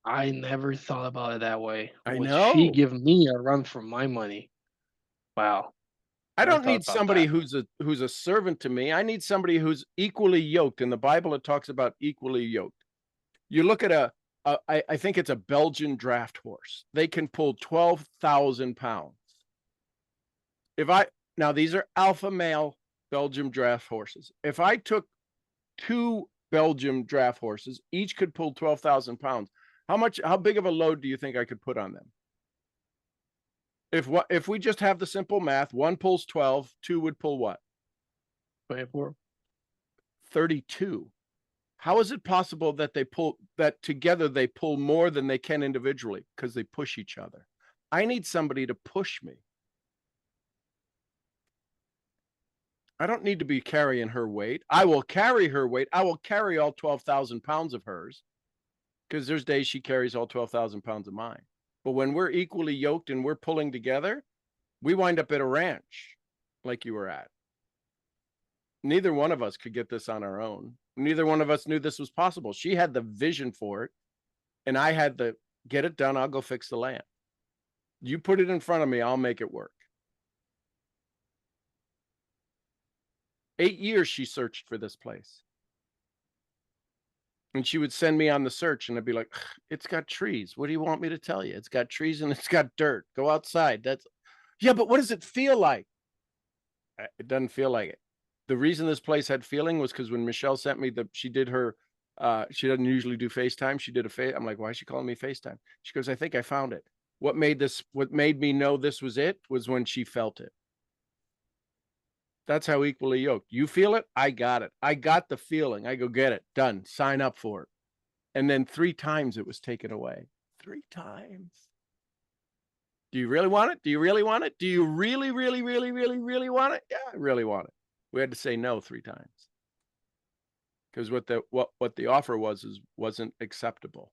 I never thought about it that way. I Would know. she give me a run for my money? Wow. I Never don't thought need about somebody that. who's a servant to me. I need somebody who's equally yoked. In the Bible, it talks about equally yoked. You look at I think it's a Belgian draft horse. They can pull 12,000 pounds. Now these are alpha male Belgian draft horses. If I took 2 Belgian draft horses, each could pull 12,000 pounds. How big of a load do you think I could put on them? If we just have the simple math, 1 pulls 12, 2 would pull what? 24. 32. How is it possible that together they pull more than they can individually? Because they push each other. I need somebody to push me. I don't need to be carrying her weight. I will carry her weight. I will carry all 12,000 pounds of hers, because there's days she carries all 12,000 pounds of mine. But when we're equally yoked and we're pulling together, we wind up at a ranch like you were at. Neither one of us could get this on our own. Neither one of us knew this was possible. She had the vision for it, and I had the get it done. I'll go fix the land. You put it in front of me, I'll make it work. 8 years she searched for this place. And she would send me on the search, and I'd be like, it's got trees. What do you want me to tell you? It's got trees and it's got dirt. Go outside. Yeah, but what does it feel like? It doesn't feel like it. The reason this place had feeling was because when Michelle sent me she did her, she doesn't usually do FaceTime. She did I'm like, why is she calling me FaceTime? She goes, I think I found it. What made me know this was it was when she felt it. That's how equally yoked. You feel it, I got it. I got the feeling. I go get it. Done. Sign up for it. And then 3 times it was taken away. 3 times. Do you really want it? Do you really want it? Do you really, really, really, really, really want it? Yeah, I really want it. We had to say no 3 times. Because what the offer wasn't acceptable.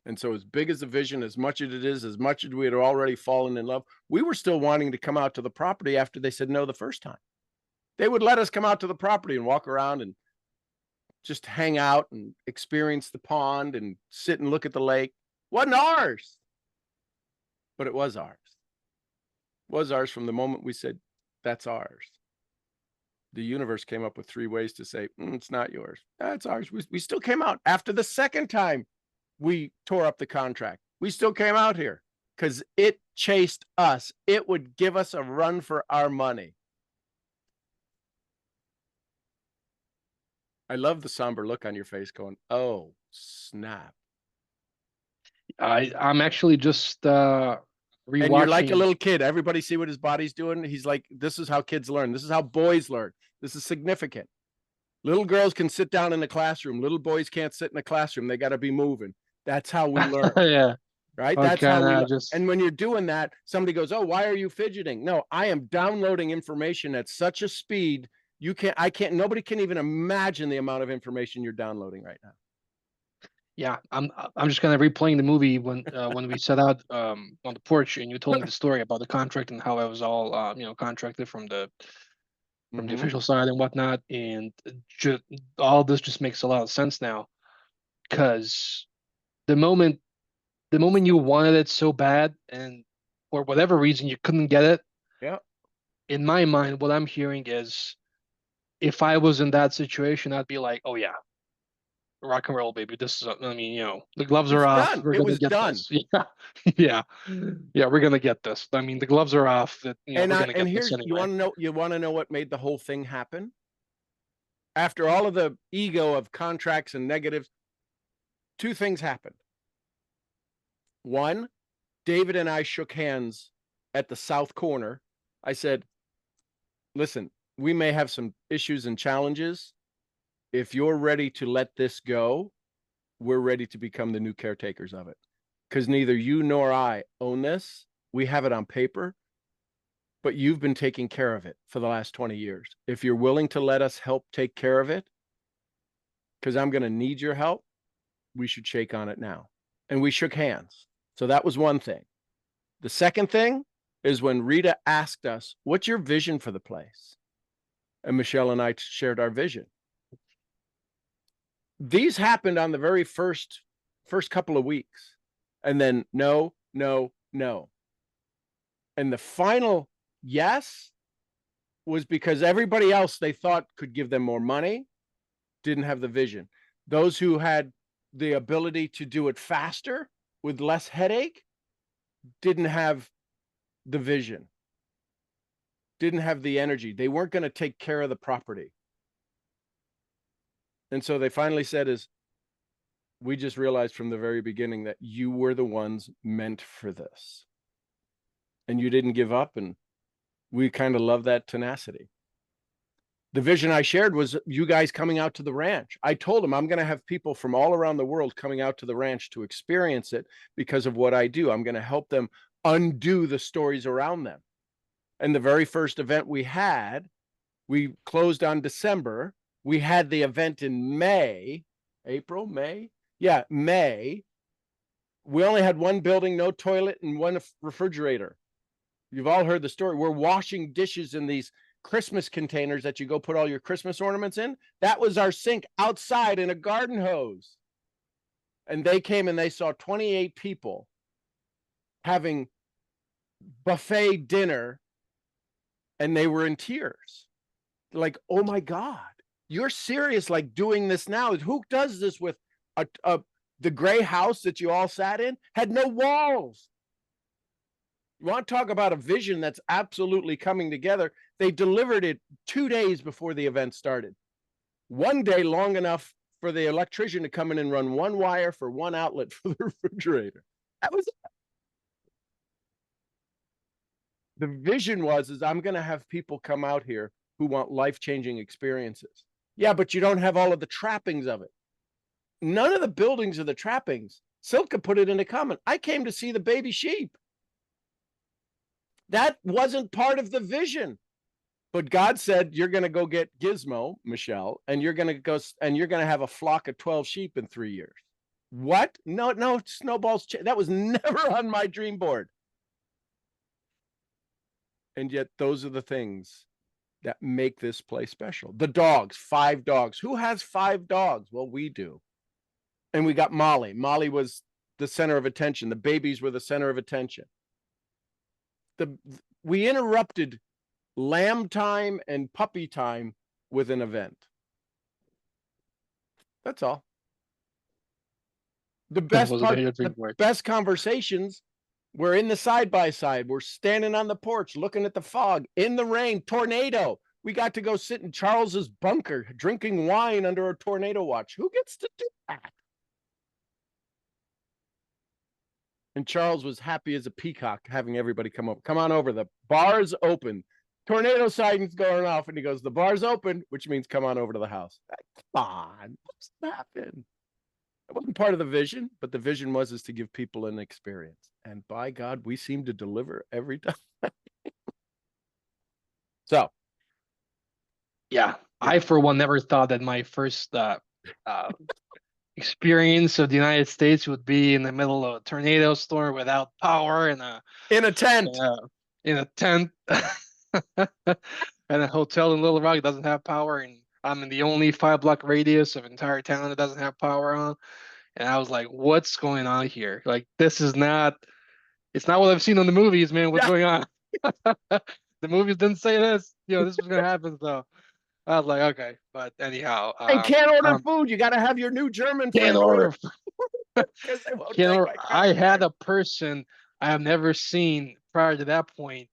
And so as big as the vision, as much as it is, as much as we had already fallen in love, we were still wanting to come out to the property after they said no the first time. They would let us come out to the property and walk around and just hang out and experience the pond and sit and look at the lake. Wasn't ours, but it was ours. It was ours from the moment we said, that's ours. The universe came up with 3 ways to say, it's not yours. That's ours. We still came out after the second time we tore up the contract. We still came out here because it chased us. It would give us a run for our money. I love the somber look on your face going, oh, snap. I'm actually just rewatching. And you're like a little kid. Everybody see what his body's doing? He's like, this is how kids learn. This is how boys learn. This is significant. Little girls can sit down in the classroom. Little boys can't sit in the classroom. They got to be moving. That's how we learn. Yeah. Right? Okay, That's how we learn. just... And when you're doing that, somebody goes, oh, why are you fidgeting? No, I am downloading information at such a speed. Nobody can even imagine the amount of information you're downloading right now. Yeah, I'm just kind of replaying the movie when we set out on the porch and you told me the story about the contract and how I was all contracted from the official side and whatnot, and all this just makes a lot of sense now, because the moment you wanted it so bad and for whatever reason you couldn't get it, yeah, in my mind what I'm hearing is, if I was in that situation, I'd be like, oh yeah, rock and roll, baby. This is, I mean, the gloves are off. Done. We're It gonna was get done. this. Yeah, we're gonna get this. I mean, the gloves are off. That we're gonna get here's, this anyway. you want to know what made the whole thing happen? After all of the ego of contracts and negatives, 2 things happened. 1, David and I shook hands at the south corner. I said, listen, we may have some issues and challenges. If you're ready to let this go, we're ready to become the new caretakers of it. Because neither you nor I own this. We have it on paper, but you've been taking care of it for the last 20 years. If you're willing to let us help take care of it, because I'm going to need your help, we should shake on it now. And we shook hands. So that was one thing. The second thing is when Rita asked us, what's your vision for the place? And Michelle and I shared our vision. These happened on the very first couple of weeks. And then no. And the final yes was because everybody else they thought could give them more money didn't have the vision. Those who had the ability to do it faster with less headache didn't have the vision, didn't have the energy. They weren't going to take care of the property. And so they finally said we just realized from the very beginning that you were the ones meant for this. And you didn't give up. And we kind of love that tenacity. The vision I shared was you guys coming out to the ranch. I told them I'm going to have people from all around the world coming out to the ranch to experience it because of what I do. I'm going to help them undo the stories around them. And the very first event we had, we closed on December. We had the event in May, April, May. Yeah, May. We only had one building, no toilet, and one refrigerator. You've all heard the story. We're washing dishes in these Christmas containers that you go put all your Christmas ornaments in. That was our sink outside in a garden hose. And they came and they saw 28 people having buffet dinner, and they were in tears. Like, oh my God, you're serious, like doing this now? Who does this with the gray house that you all sat in? Had no walls. You want to talk about a vision that's absolutely coming together? They delivered it 2 days before the event started. One day long enough for the electrician to come in and run one wire for one outlet for the refrigerator. That was it. The vision is I'm going to have people come out here who want life-changing experiences. Yeah, but you don't have all of the trappings of it. None of the buildings are the trappings. Silke put it in a comment. I came to see the baby sheep. That wasn't part of the vision. But God said, you're going to go get Gizmo, Michelle, and you're going to go and you're going to have a flock of 12 sheep in 3 years. What? No, snowballs. That was never on my dream board. And yet those are the things that make this place special. The dogs, 5 dogs. Who has 5 dogs? Well, we do. And we got Molly. Molly was the center of attention. The babies were the center of attention. We interrupted lamb time and puppy time with an event. That's all. The best part, the best conversations were in the side-by-side. We're standing on the porch, looking at the fog, in the rain, tornado. We got to go sit in Charles's bunker, drinking wine under a tornado watch. Who gets to do that? And Charles was happy as a peacock having everybody come over. Come on over. The bar's open. Tornado signs going off. And he goes, the bar's open, which means come on over to the house. Come on. What's happened? It wasn't part of the vision, but the vision was to give people an experience. And by God, we seem to deliver every time. So. Yeah, I, for one, never thought that my first experience of the United States would be in the middle of a tornado storm without power and in a tent. And a hotel in Little Rock doesn't have power, and I'm in the only 5-block radius of entire town that doesn't have power on. And I was like, what's going on here? Like, this is not, it's not what I've seen in the movies, man. What's going on? The movies didn't say this, this was gonna happen. So I was like, okay, but anyhow, I can't order food. You got to have your new German friend can't order. I had a person I have never seen prior to that point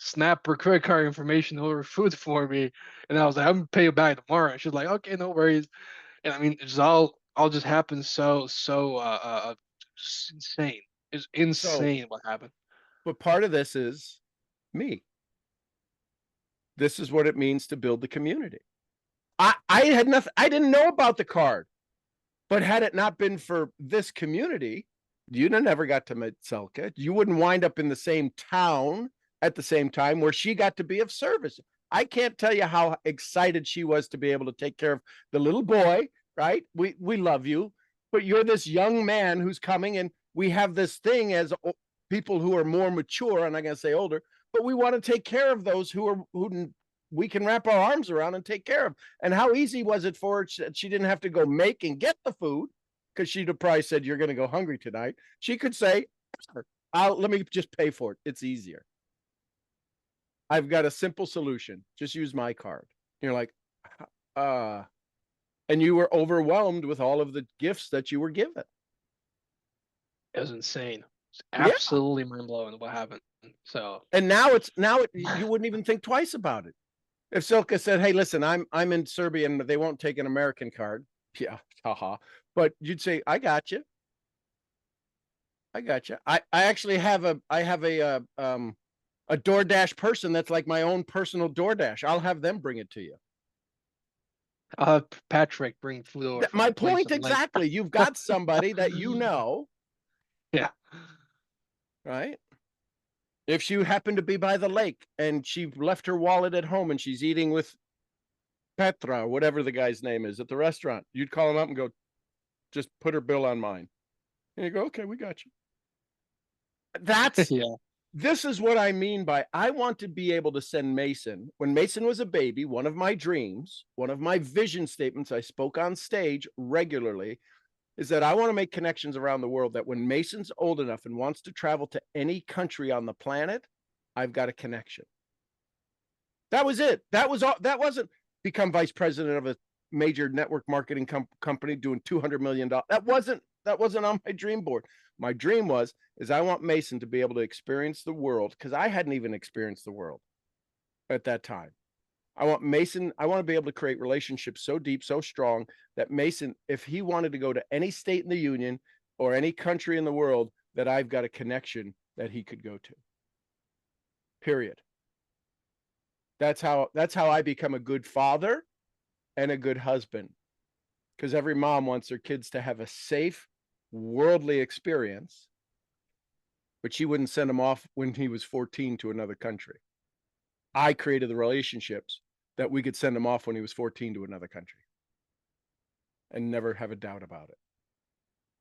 snap her credit card information to order food for me, and I was like, I'm gonna pay you back tomorrow. And she's like, okay, no worries. And I mean, it's all just happened so just insane. It's insane what happened. But part of this is me. This is what it means to build the community. I had nothing. I didn't know about the card, but had it not been for this community, you'd have never got to meet Silke. You wouldn't wind up in the same town at the same time where she got to be of service. I can't tell you how excited she was to be able to take care of the little boy, right? We love you, but you're this young man who's coming, and we have this thing as people who are more mature, I'm not going to say older, but we want to take care of those who we can wrap our arms around and take care of. And how easy was it for her? She didn't have to go make and get the food, because she'd have probably said, you're going to go hungry tonight. She could say, let me just pay for it. It's easier. I've got a simple solution. Just use my card. You're like, and you were overwhelmed with all of the gifts that you were given. It was insane. It's absolutely mind-blowing what happened. So, and now you wouldn't even think twice about it. If Silke said, hey, listen, I'm in Serbia and they won't take an American card. Yeah, haha. But you'd say, I got you. I actually have a a DoorDash person that's like my own personal DoorDash. I'll have them bring it to you. I'll have Patrick bring food over from My the place point of Link. exactly. You've got somebody that you know, Yeah. right? If she happened to be by the lake and she left her wallet at home and she's eating with Petra or whatever the guy's name is at the restaurant, you'd call him up and go, just put her bill on mine. And you go, okay, we got you. That's Yeah. This is what I mean by I want to be able to send Mason. When Mason was a baby, one of my dreams, one of my vision statements I spoke on stage regularly is that I want to make connections around the world that when Mason's old enough and wants to travel to any country on the planet, I've got a connection. That was it. That was all. That wasn't become vice president of a major network marketing company doing $200 million. That wasn't on my dream board. My dream is I want Mason to be able to experience the world, because I hadn't even experienced the world at that time. I want to be able to create relationships so deep, so strong that Mason, if he wanted to go to any state in the union or any country in the world, that I've got a connection that he could go to. Period. That's how I become a good father and a good husband, because every mom wants their kids to have a safe, worldly experience, but she wouldn't send him off when he was 14 to another country. I created the relationships that we could send him off when he was 14 to another country and never have a doubt about it.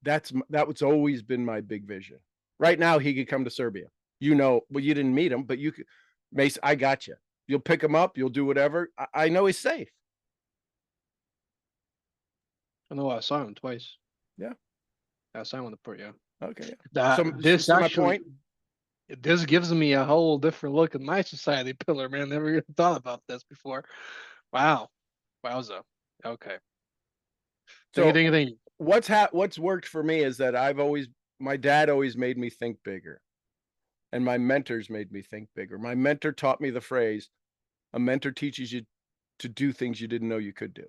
That's always been my big vision. Right now, he could come to Serbia. Well, you didn't meet him, but you could, Mace, I got you. You'll pick him up. You'll do whatever. I know he's safe. I know I saw him twice. Yeah. I saw him on the port, yeah. Okay. This my actually, point. this gives me a whole different look at my society pillar, man. Never even thought about this before. Wow. Wowza. Okay. So Ding. what's worked for me is that my dad always made me think bigger, and my mentors made me think bigger. My mentor taught me the phrase, a mentor teaches you to do things you didn't know you could do.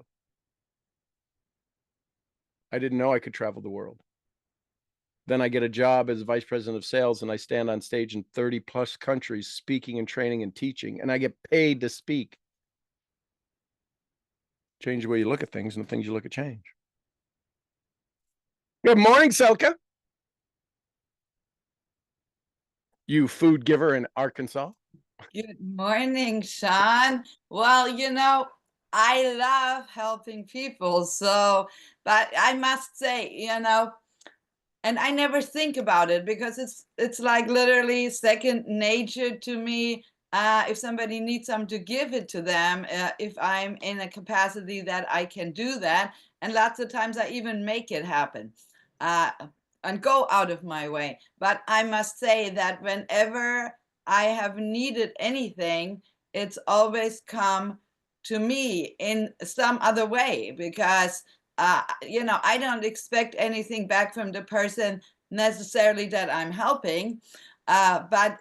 I didn't know I could travel the world. Then I get a job as vice president of sales, and I stand on stage in 30 plus countries speaking and training and teaching, and I get paid to speak. Change the way you look at things, and the things you look at change. Good morning, Selka. You food giver in Arkansas. Good morning, Sean. Well, I love helping people. But I must say, and I never think about it because it's like literally second nature to me. If somebody needs something, to give it to them, if I'm in a capacity that I can do that. And lots of times I even make it happen and go out of my way. But I must say that whenever I have needed anything, it's always come to me in some other way, because I don't expect anything back from the person necessarily that I'm helping, but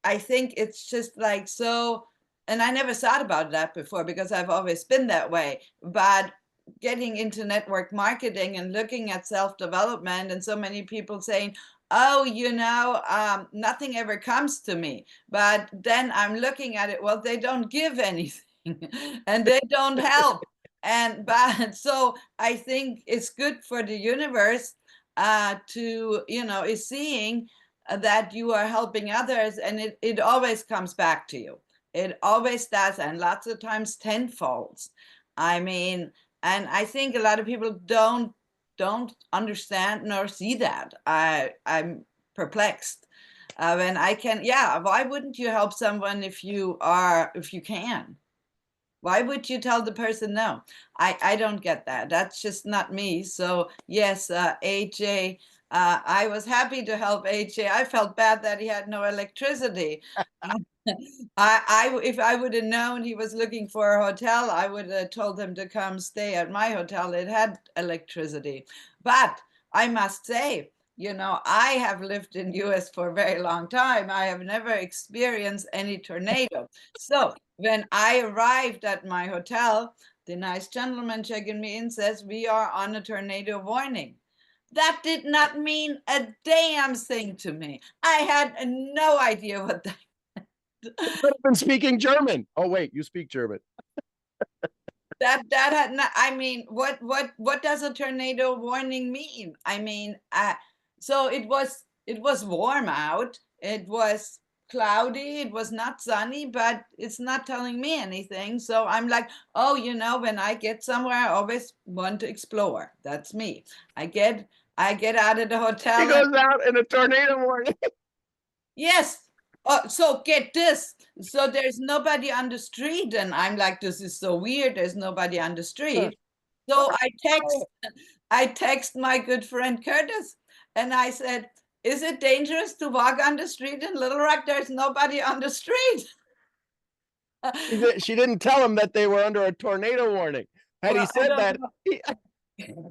I think it's just like so, and I never thought about that before because I've always been that way. But getting into network marketing and looking at self-development, and so many people saying, oh, nothing ever comes to me. But then I'm looking at it, well, they don't give anything and they don't help. But so I think it's good for the universe to, is seeing that you are helping others, and it always comes back to you. It always does, and lots of times tenfold. I mean, and I think a lot of people don't understand nor see that. I'm perplexed when I can. Yeah, why wouldn't you help someone if you can? Why would you tell the person no? I don't get that. That's just not me. So yes, AJ, I was happy to help AJ. I felt bad that he had no electricity. If I would have known he was looking for a hotel, I would have told him to come stay at my hotel. It had electricity. But I must say, I have lived in US for a very long time. I have never experienced any tornado. So when I arrived at my hotel, the nice gentleman checking me in says, we are on a tornado warning. That did not mean a damn thing to me. I had no idea what that Could have been speaking German. Oh wait, you speak German. That had not, I mean, what does a tornado warning mean? I mean, so it was warm out. It was cloudy. It was not sunny, but it's not telling me anything. So I'm like, oh, when I get somewhere, I always want to explore. That's me. I get out of the hotel. He goes out in a tornado warning. Yes. So get this. So there's nobody on the street, and I'm like, this is so weird. There's nobody on the street. So I text my good friend Curtis, and I said, "Is it dangerous to walk on the street in Little Rock? There's nobody on the street." She didn't tell him that they were under a tornado warning. Had Well, he I said don't that, know.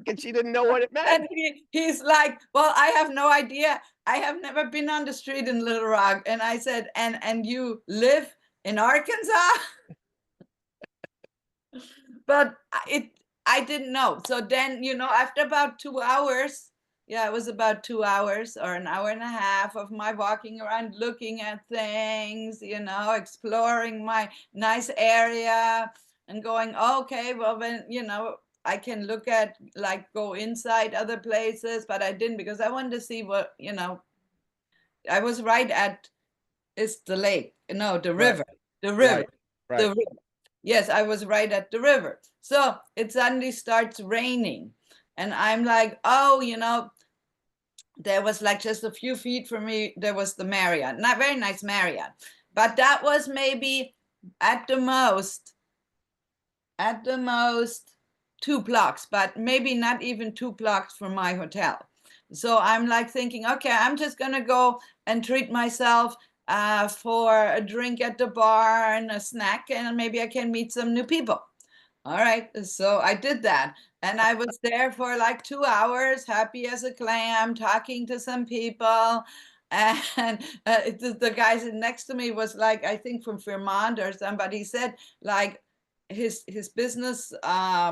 and she didn't know what it meant. And he's like, well, I have no idea. I have never been on the street in Little Rock. And I said, and you live in Arkansas? But I didn't know. So then, after about 2 hours, yeah, it was about 2 hours or an hour and a half of my walking around, looking at things, exploring my nice area and going, okay, well, then, I can look at, like, go inside other places, but I didn't because I wanted to see what, I was right at, it's the lake, no, the river, the river, Right. the river. Yes, I was right at the river. So it suddenly starts raining. And I'm like, oh, there was like just a few feet from me, there was the Marriott, not very nice Marriott. But that was maybe at the most 2 blocks, but maybe not even 2 blocks from my hotel. So I'm like thinking, okay, I'm just gonna go and treat myself for a drink at the bar and a snack, and maybe I can meet some new people. All right, so I did that. And I was there for like 2 hours, happy as a clam, talking to some people. And the guy sitting next to me was like, I think from Vermont or somebody. He said, like, his business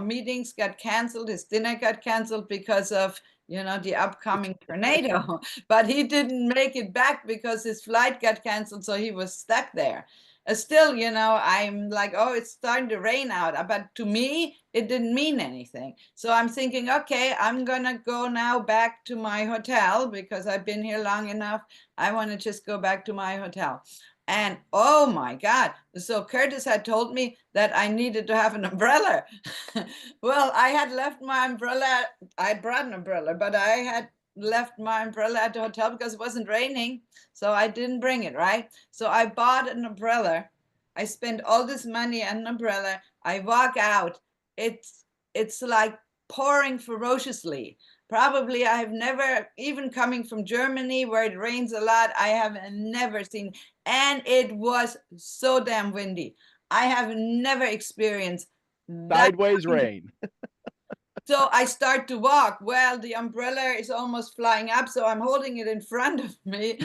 meetings got canceled, his dinner got canceled because of the upcoming tornado, but he didn't make it back because his flight got canceled, so he was stuck there. Still, I'm like, oh, it's starting to rain out, but to me it didn't mean anything. So I'm thinking, okay, I'm gonna go now back to my hotel because I've been here long enough. I want to just go back to my hotel. And oh my God, so Curtis had told me that I needed to have an umbrella. Well, I had left my umbrella. I brought an umbrella, but I had left my umbrella at the hotel because it wasn't raining. So I didn't bring it, right? So I bought an umbrella. I spent all this money on an umbrella. I walk out. It's like pouring ferociously. Probably I have never, even coming from Germany where it rains a lot, I have never seen, and it was so damn windy. I have never experienced that. Sideways rain. So I start to walk. Well, the umbrella is almost flying up, so I'm holding it in front of me.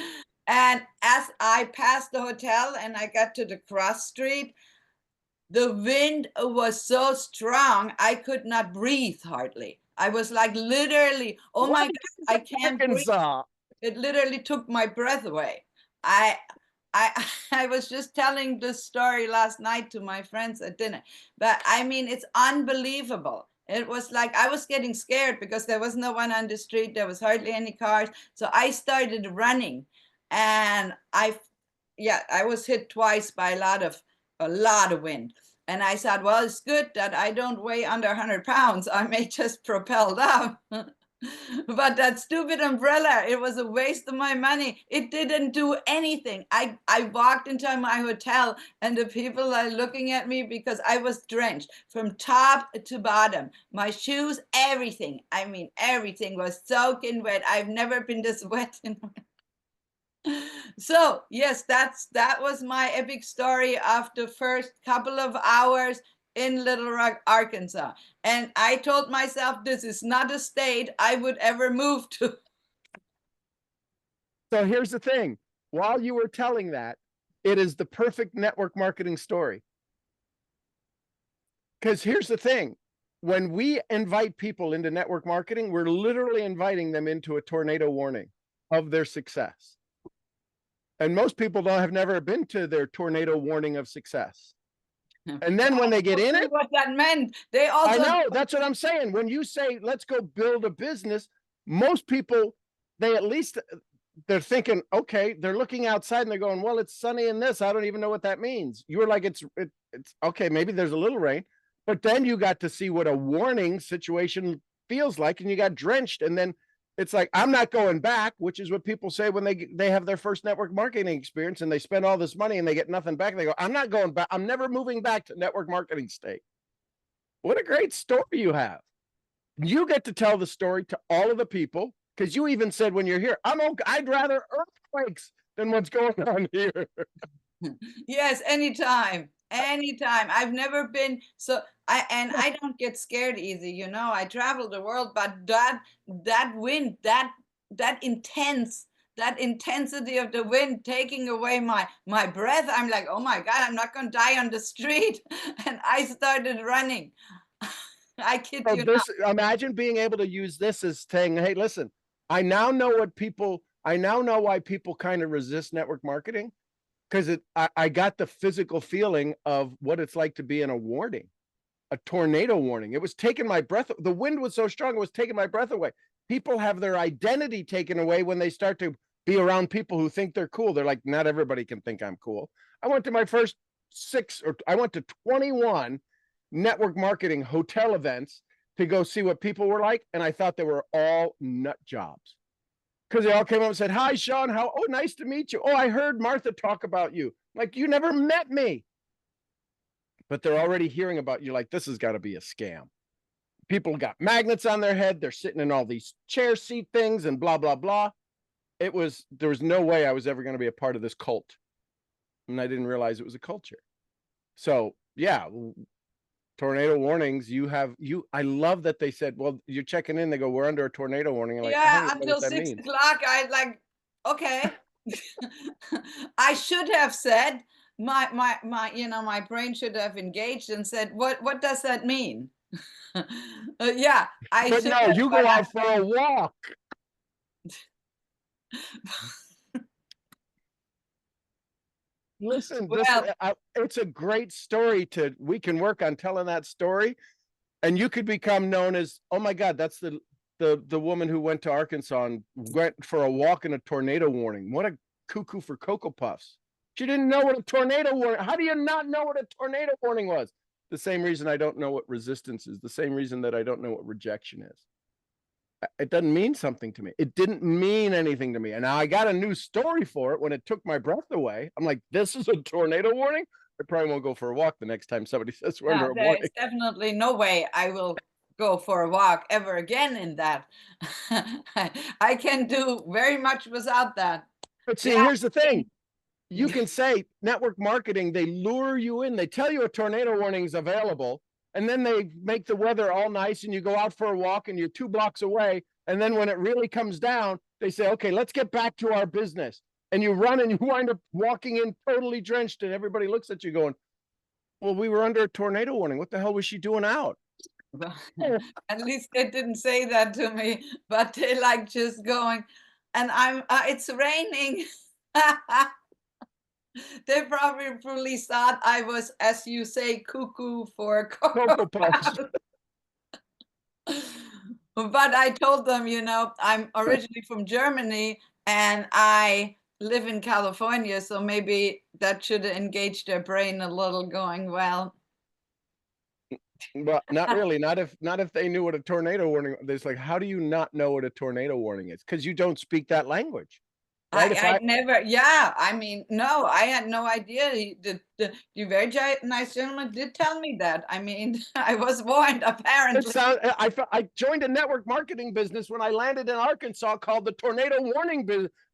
And as I passed the hotel and I got to the cross street, the wind was so strong, I could not breathe hardly. I was like literally, oh my God, I can't breathe. Arkansas. It literally took my breath away. I was just telling this story last night to my friends at dinner, but I mean, it's unbelievable. It was like I was getting scared because there was no one on the street. There was hardly any cars. So I started running, and I was hit twice by a lot of wind. And I thought, well, it's good that I don't weigh under 100 pounds. I may just propelled up. But that stupid umbrella, it was a waste of my money. It didn't do anything. I walked into my hotel and the people are looking at me because I was drenched from top to bottom. My shoes, everything. I mean, everything was soaking wet. I've never been this wet in my So yes, that was my epic story of the first couple of hours in Little Rock, Arkansas. And I told myself, this is not a state I would ever move to. So here's the thing. While you were telling that, it is the perfect network marketing story. Because here's the thing. When we invite people into network marketing, we're literally inviting them into a tornado warning of their success. And most people don't have never been to their tornado warning of success. And then when they get in it, what that meant, they I also know, that's what I'm saying. When you say, let's go build a business, most people, they at least, they're thinking, okay, they're looking outside and they're going, well, it's sunny in this. I don't even know what that means. You were like, it's okay, maybe there's a little rain, but then you got to see what a warning situation feels like and you got drenched. And then it's like, I'm not going back, which is what people say when they have their first network marketing experience and they spend all this money and they get nothing back. They go, I'm not going back. I'm never moving back to network marketing state. What a great story you have. You get to tell the story to all of the people because you even said when you're here, I'd rather earthquakes than what's going on here. yes, anytime. I've never been I don't get scared easy, you know. I travel the world, but that wind, that intensity of the wind taking away my breath, I'm like, oh my God, I'm not gonna die on the street. And I started running. I kid So you not. imagine being able to use this as saying, hey, listen, I now know why people kind of resist network marketing. Because I got the physical feeling of what it's like to be in a warning, a tornado warning. It was taking my breath. The wind was so strong, it was taking my breath away. People have their identity taken away when they start to be around people who think they're cool. They're like, not everybody can think I'm cool. I went to my first 21 network marketing hotel events to go see what people were like. And I thought they were all nut jobs. Because they all came up and said, hi, Sean, oh, nice to meet you. Oh, I heard Martha talk about you. Like, you never met me. But they're already hearing about you like, this has got to be a scam. People got magnets on their head. They're sitting in all these chair seat things and blah, blah, blah. There was no way I was ever going to be a part of this cult. And I didn't realize it was a culture. So, yeah, tornado warnings, I love that they said, well, you're checking in. They go, we're under a tornado warning. Like, yeah, until 6 o'clock, I like, okay. I should have said, my brain should have engaged and said, what does that mean? Yeah, but no, you go out for a walk. Listen, it's a great story we can work on telling that story, and you could become known as, oh my God, that's the woman who went to Arkansas and went for a walk in a tornado warning. What a cuckoo for Cocoa Puffs. She didn't know what a tornado warning. How do you not know what a tornado warning was? The same reason I don't know what resistance is. The same reason that I don't know what rejection is. It doesn't mean something to me. It didn't mean anything to me. And now I got a new story for it when it took my breath away. I'm like, this is a tornado warning? I probably won't go for a walk the next time somebody says we're under a warning. There's definitely no way I will go for a walk ever again in that. I can do very much without that. But see, here's the thing. You can say network marketing, they lure you in. They tell you a tornado warning is available. And then they make the weather all nice and you go out for a walk and you're 2 blocks away. And then when it really comes down, they say, okay, let's get back to our business. And you run and you wind up walking in totally drenched and everybody looks at you going, well, we were under a tornado warning. What the hell was she doing out? At least they didn't say that to me, but they like just going, and it's raining. They probably thought I was, as you say, cuckoo for Cocoa Puffs. But I told them, I'm originally from Germany and I live in California, so maybe that should engage their brain a little, going, well. But not really. Not if they knew what a tornado warning. There's like, how do you not know what a tornado warning is? Because you don't speak that language. Right? I never, yeah. I mean, no, I had no idea. The very nice gentleman did tell me that. I mean, I was warned, apparently. I joined a network marketing business when I landed in Arkansas called the Tornado Warning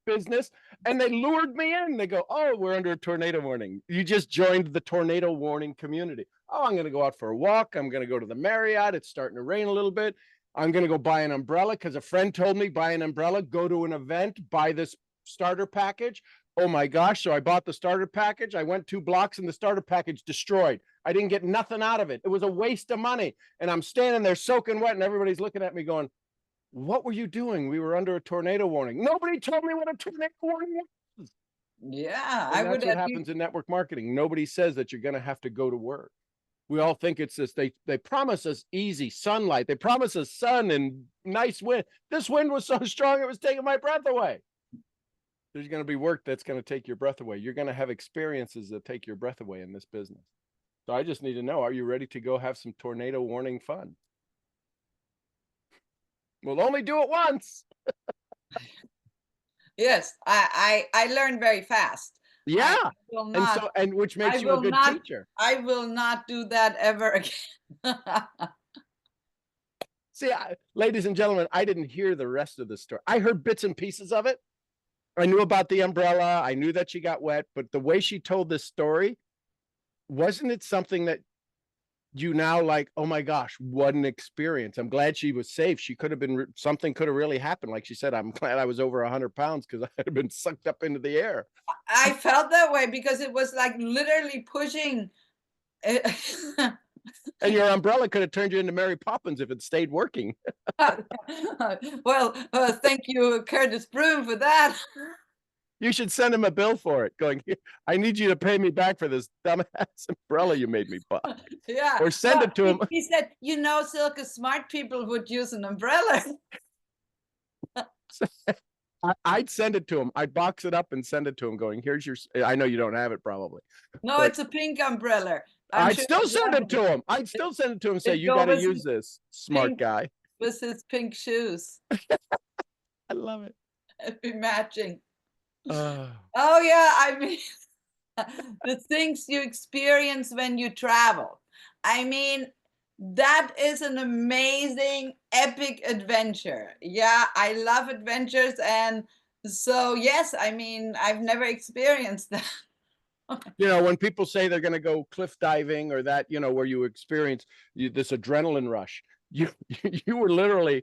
Business, and they lured me in. They go, oh, we're under a tornado warning. You just joined the tornado warning community. Oh, I'm going to go out for a walk. I'm going to go to the Marriott. It's starting to rain a little bit. I'm going to go buy an umbrella because a friend told me buy an umbrella, go to an event, buy this starter package. Oh my gosh. So I bought the starter package. I went 2 blocks and the starter package destroyed. I didn't get nothing out of it. It was a waste of money. And I'm standing there soaking wet and everybody's looking at me going, what were you doing? We were under a tornado warning. Nobody told me what a tornado warning was. Yeah, I And would that's what at least happens in network marketing. Nobody says that you're going to have to go to work. We all think it's this. They promise us easy sunlight. They promise us sun and nice wind. This wind was so strong it was taking my breath away. There's going to be work that's going to take your breath away. You're going to have experiences that take your breath away in this business. So I just need to know, are you ready to go have some tornado warning fun? We'll only do it once. yes, I learned very fast. Yeah. I will And not so, and which makes I you a will good not teacher. I will not do that ever again. See, ladies and gentlemen, I didn't hear the rest of the story. I heard bits and pieces of it. I knew about the umbrella. I knew that she got wet, but the way she told this story, wasn't it something that you now like, oh my gosh, what an experience. I'm glad she was safe. She could have been, something could have really happened. Like she said, I'm glad I was over 100 pounds because I had been sucked up into the air. I felt that way because it was like literally pushing. And your umbrella could have turned you into Mary Poppins if it stayed working. Well, thank you, Curtis Broom, for that. You should send him a bill for it, going, I need you to pay me back for this dumbass umbrella you made me buy. Yeah. Or send it to him. He said, Silke, smart people would use an umbrella. I'd send it to him. I'd box it up and send it to him going, here's your, I know you don't have it probably. No, But it's a pink umbrella. I'd still send it to him. I'd still send it to him and say, It you got to goes use this, smart pink. guy. With his pink shoes. I love it. It'd be matching. Uh, Oh yeah, I mean, the things you experience when you travel. I mean, that is an amazing, epic adventure. Yeah, I love adventures, and so yes, I mean, I've never experienced that. when people say they're going to go cliff diving or that, where you experience this adrenaline rush, you were literally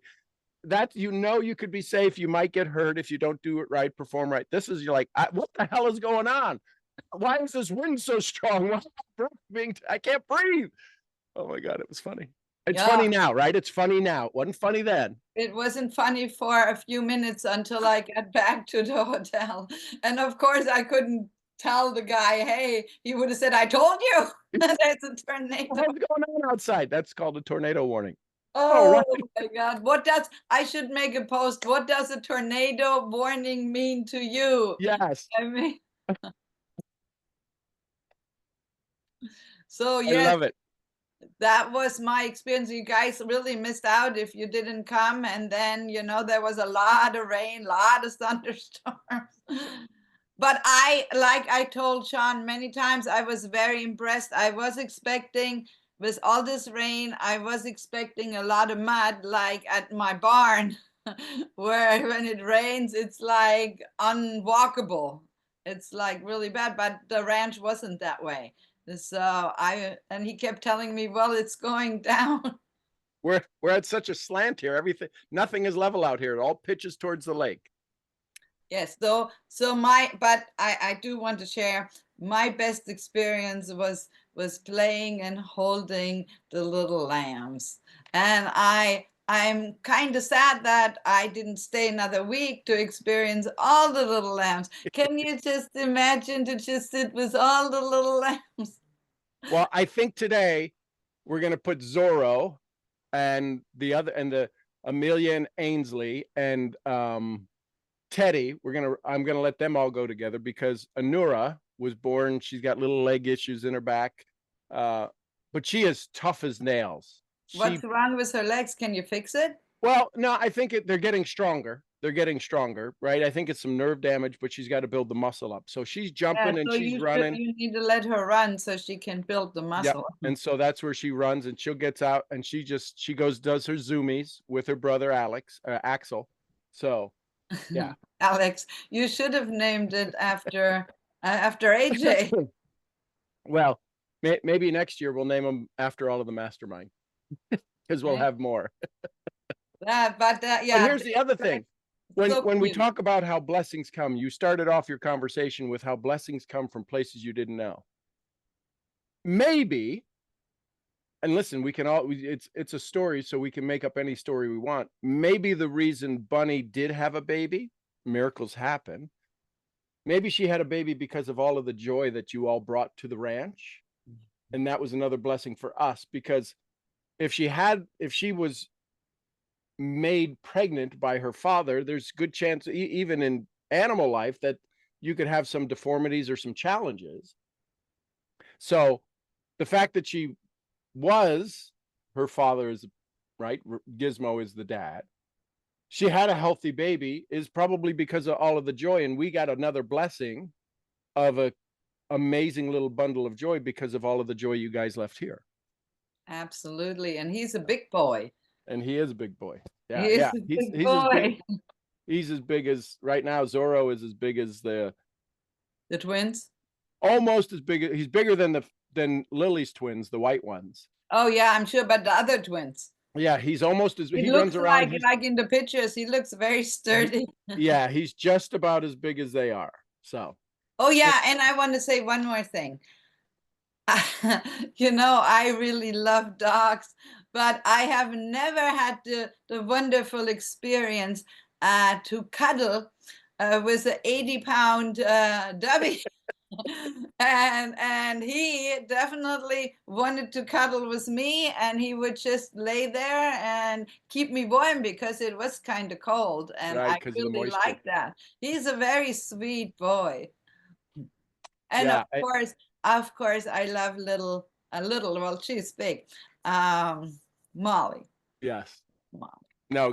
that, you could be safe. You might get hurt if you don't do it right, perform right. This is, you're like, what the hell is going on? Why is this wind so strong? I can't breathe. Oh my God, it was funny. It's funny now, right? It's funny now. It wasn't funny then. It wasn't funny for a few minutes until I got back to the hotel. And of course, I couldn't tell the guy, hey, he would have said, I told you there's a tornado. What's going on outside? That's called a tornado warning. Oh right. my God. I should make a post. What does a tornado warning mean to you? Yes. I mean, so I yes, love it. that was my experience. You guys really missed out if you didn't come. And then, there was a lot of rain, a lot of thunderstorms. But like I told Sean many times, I was very impressed. I was expecting, with all this rain, I was expecting a lot of mud, like at my barn, where when it rains, it's like unwalkable. It's like really bad, but the ranch wasn't that way. So and he kept telling me, well, it's going down. We're at such a slant here. Nothing is level out here. It all pitches towards the lake. Yes, but I do want to share my best experience was playing and holding the little lambs. And I'm kind of sad that I didn't stay another week to experience all the little lambs. Can you just imagine to just sit with all the little lambs? Well, I think today we're going to put Zorro and the Amelia and Ainsley and Teddy. I'm going to let them all go together because Anura was born. She's got little leg issues in her back. But she is tough as nails. What's wrong with her legs? Can you fix it? Well, no, I think they're getting stronger. They're getting stronger, right? I think it's some nerve damage, but she's got to build the muscle up. So she's jumping and she's running. You need to let her run so she can build the muscle. Yep. And so that's where she runs, and she'll gets out and she goes, does her zoomies with her brother Axel. So yeah. Alex, you should have named it after AJ. Well, maybe next year we'll name them after all of the mastermind because we'll have more. Yeah. But here's the other thing. When we cute. talk about how blessings come, you started off your conversation with how blessings come from places you didn't know. Maybe, and listen, we can all, it's a story, so we can make up any story we want. Maybe the reason Bunny did have a baby, miracles happen, maybe she had a baby because of all of the joy that you all brought to the ranch. And that was another blessing for us, because if she was made pregnant by her father, there's good chance, even in animal life, that you could have some deformities or some challenges. So the fact that her father is right, Gizmo is the dad, she had a healthy baby, is probably because of all of the joy, and we got another blessing of a amazing little bundle of joy because of all of the joy you guys left here. Absolutely. And he's a big boy. And he is a big boy. Yeah, He is yeah. a He's big as big. boy. He's as big as, right now, Zorro is as big as The twins. almost as big. He's bigger than Lily's twins, the white ones. Oh yeah, I'm sure, but the other twins. Yeah, he's almost as He he looks runs around. like in the pictures, he looks very sturdy. Yeah, he's just about as big as they are. So Oh yeah, and I want to say one more thing. You know, I really love dogs, but I have never had the wonderful experience to cuddle with an 80-pound Dubby. And he definitely wanted to cuddle with me, and he would just lay there and keep me warm because it was kind of cold, and right, I 'cause of the really moisture. like that. He's a very sweet boy. And Yeah, of course, I love well, she's big. Molly. Yes. Molly. No,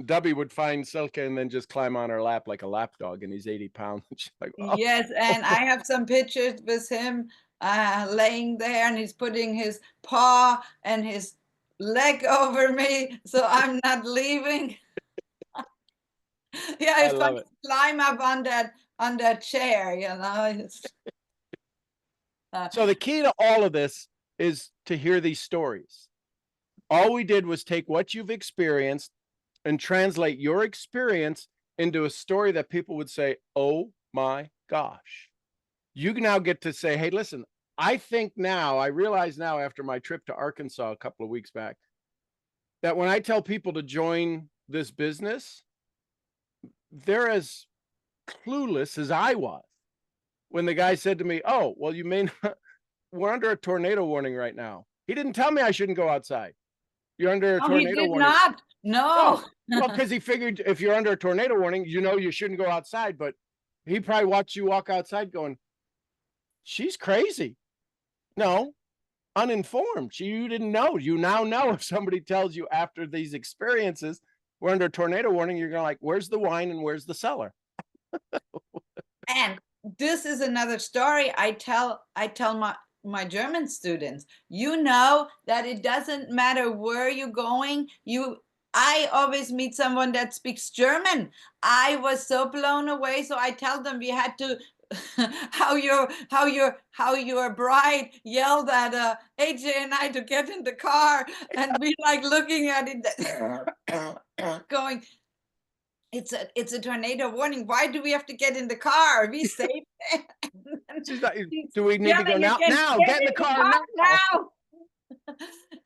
Dubby would find Silke and then just climb on her lap like a lap dog, and he's 80 pounds. She's like, oh. Yes, and I have some pictures with him laying there, and he's putting his paw and his leg over me, so I'm not leaving. Yeah, I it's love fun it. to climb up on that chair, you know. So the key to all of this is to hear these stories. All we did was take what you've experienced and translate your experience into a story that people would say, oh my gosh. You now get to say, hey, listen, I realize now after my trip to Arkansas a couple of weeks back, that when I tell people to join this business, they're as clueless as I was when the guy said to me, oh, well, you may not, we're under a tornado warning right now. He didn't tell me I shouldn't go outside. You're under a tornado he did warning. not. No. Well, because he figured if you're under a tornado warning, you shouldn't go outside. But he probably watched you walk outside going, she's crazy. No, uninformed. You didn't know. You now know. If somebody tells you after these experiences, we're under a tornado warning, you're going to like, where's the wine and where's the cellar? And this is another story I tell my German students. You know that it doesn't matter where you're going. I always meet someone that speaks German. I was so blown away. So I tell them we had to how your bride yelled at AJ and I to get in the car, and we like looking at it going, it's a tornado warning. Why do we have to get in the car? Are we safe? She's like, do we need to go now? Again, now, get in the car now.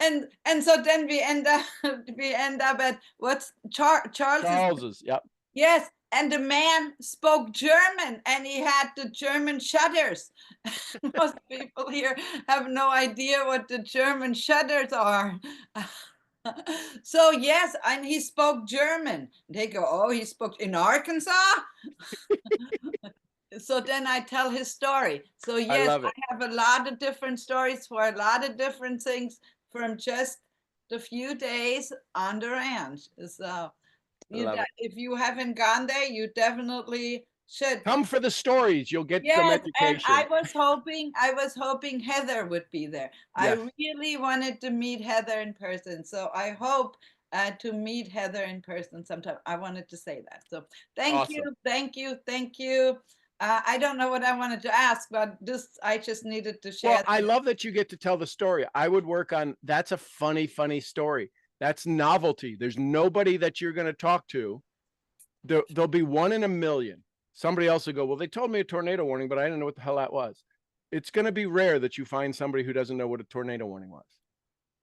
And so then we end up at what's Charles's. Yep. Yes, and the man spoke German, and he had the German shutters. Most people here have no idea what the German shutters are. So yes, and he spoke German. They go, oh, he spoke in Arkansas. So then I tell his story. So yes, I have a lot of different stories for a lot of different things from just the few days on the ranch. So if you haven't gone there, you definitely should come for the stories. You'll get some education. And I was hoping Heather would be there. Yes. I really wanted to meet Heather in person. So I hope to meet Heather in person sometime. I wanted to say that. So thank you. I don't know what I wanted to ask, but I just needed to share. Well, I love that you get to tell the story. I would work on, that's a funny story. That's novelty. There's nobody that you're going to talk to. There'll be one in a million. Somebody else will go, well, they told me a tornado warning, but I didn't know what the hell that was. It's going to be rare that you find somebody who doesn't know what a tornado warning was.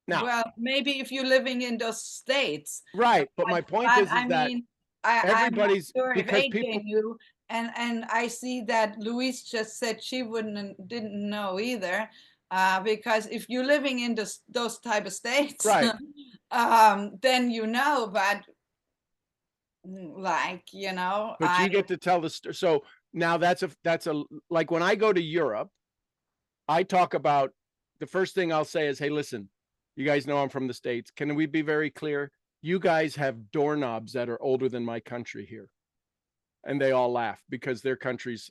Now, well, maybe if you're living in those states. Right. But my point is that everybody's, I'm not sure because if AJ people knew, and I see that Louise just said she didn't know either, because if you're living in those type of states, Right. then you know. But like, you know, But you get to tell the story. So now that's a like when I go to Europe, I talk about the first thing I'll say is, hey, listen, you guys know I'm from the States. Can we be very clear? You guys have doorknobs that are older than my country here. And they all laugh because their country's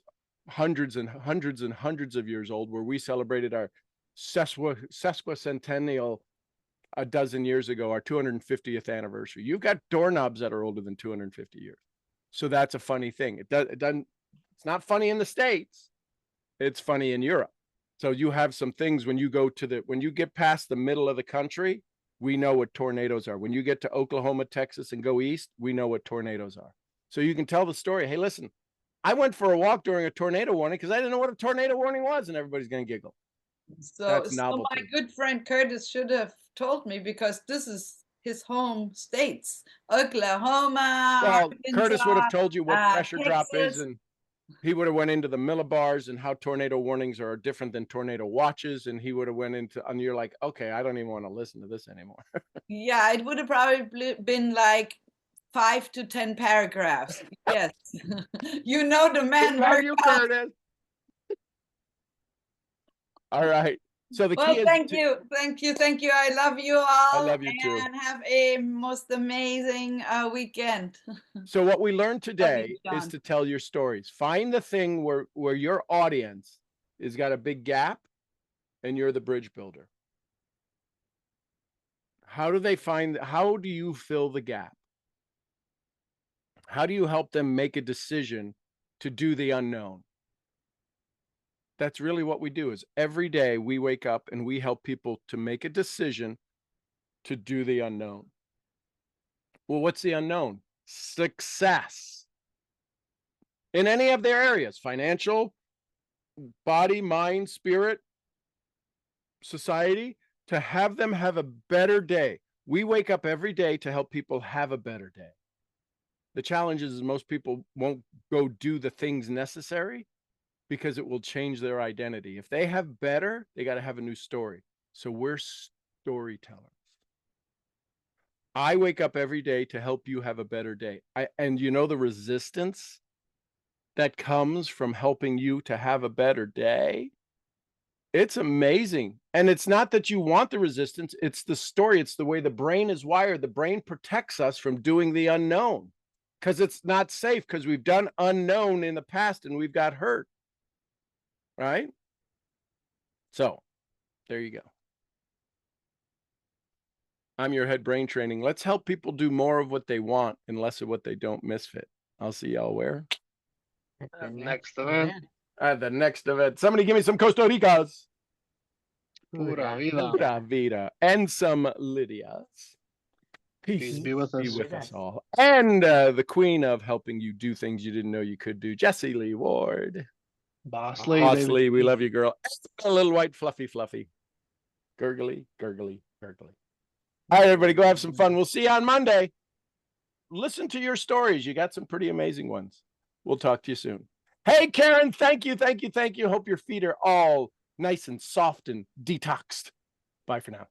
hundreds and hundreds and hundreds of years old, where we celebrated our sesquicentennial a dozen years ago, our 250th anniversary. You've got doorknobs that are older than 250 years. So that's a funny thing. It doesn't, it's not funny in the States. It's funny in Europe. So you have some things when you go to when you get past the middle of the country, we know what tornadoes are. When you get to Oklahoma, Texas, and go east, we know what tornadoes are. So you can tell the story. Hey, listen, I went for a walk during a tornado warning because I didn't know what a tornado warning was, and everybody's going to giggle. so my good friend Curtis should have told me, because this is his home states, Oklahoma. Well, Arkansas, Curtis would have told you what pressure drop is, Texas. and he would have went into the millibars and how tornado warnings are different than tornado watches, and he would have went into, and you're like, okay, I don't even want to listen to this anymore. Yeah, it would have probably been like 5 to 10 paragraphs. Yes. You know the man Love very you, well. Curtis. All right. So the key Well, is thank you. I love you all. love you too. And have a most amazing weekend. So what we learned today is John. to tell your stories. Find the thing where your audience has got a big gap and you're the bridge builder. How do you fill the gap? How do you help them make a decision to do the unknown? That's really what we do. Is every day we wake up and we help people to make a decision to do the unknown. Well, what's the unknown? Success in any of their areas: financial, body, mind, spirit, society, to have them have a better day. We wake up every day to help people have a better day. The challenge is most people won't go do the things necessary because it will change their identity. If they have better, they got to have a new story. So we're storytellers. I wake up every day to help you have a better day. And you know the resistance that comes from helping you to have a better day? It's amazing. And it's not that you want the resistance, it's the story. It's the way the brain is wired. The brain protects us from doing the unknown because it's not safe, because we've done unknown in the past and we've got hurt. Right? So there you go. I'm your head brain training. Let's help people do more of what they want and less of what they don't. Misfit. I'll see y'all where? Next event. At the next event. Somebody give me some Costa Ricas. Pura vida. Pura vida. And some Lydias. Peace be with us. all. And the queen of helping you do things you didn't know you could do, Jessie Lee Ward. Boss Lee. Boss baby. Lee, we love you, girl. A little white fluffy. Gurgly. All right, everybody, go have some fun. We'll see you on Monday. Listen to your stories. You got some pretty amazing ones. We'll talk to you soon. Hey, Karen, thank you. Hope your feet are all nice and soft and detoxed. Bye for now.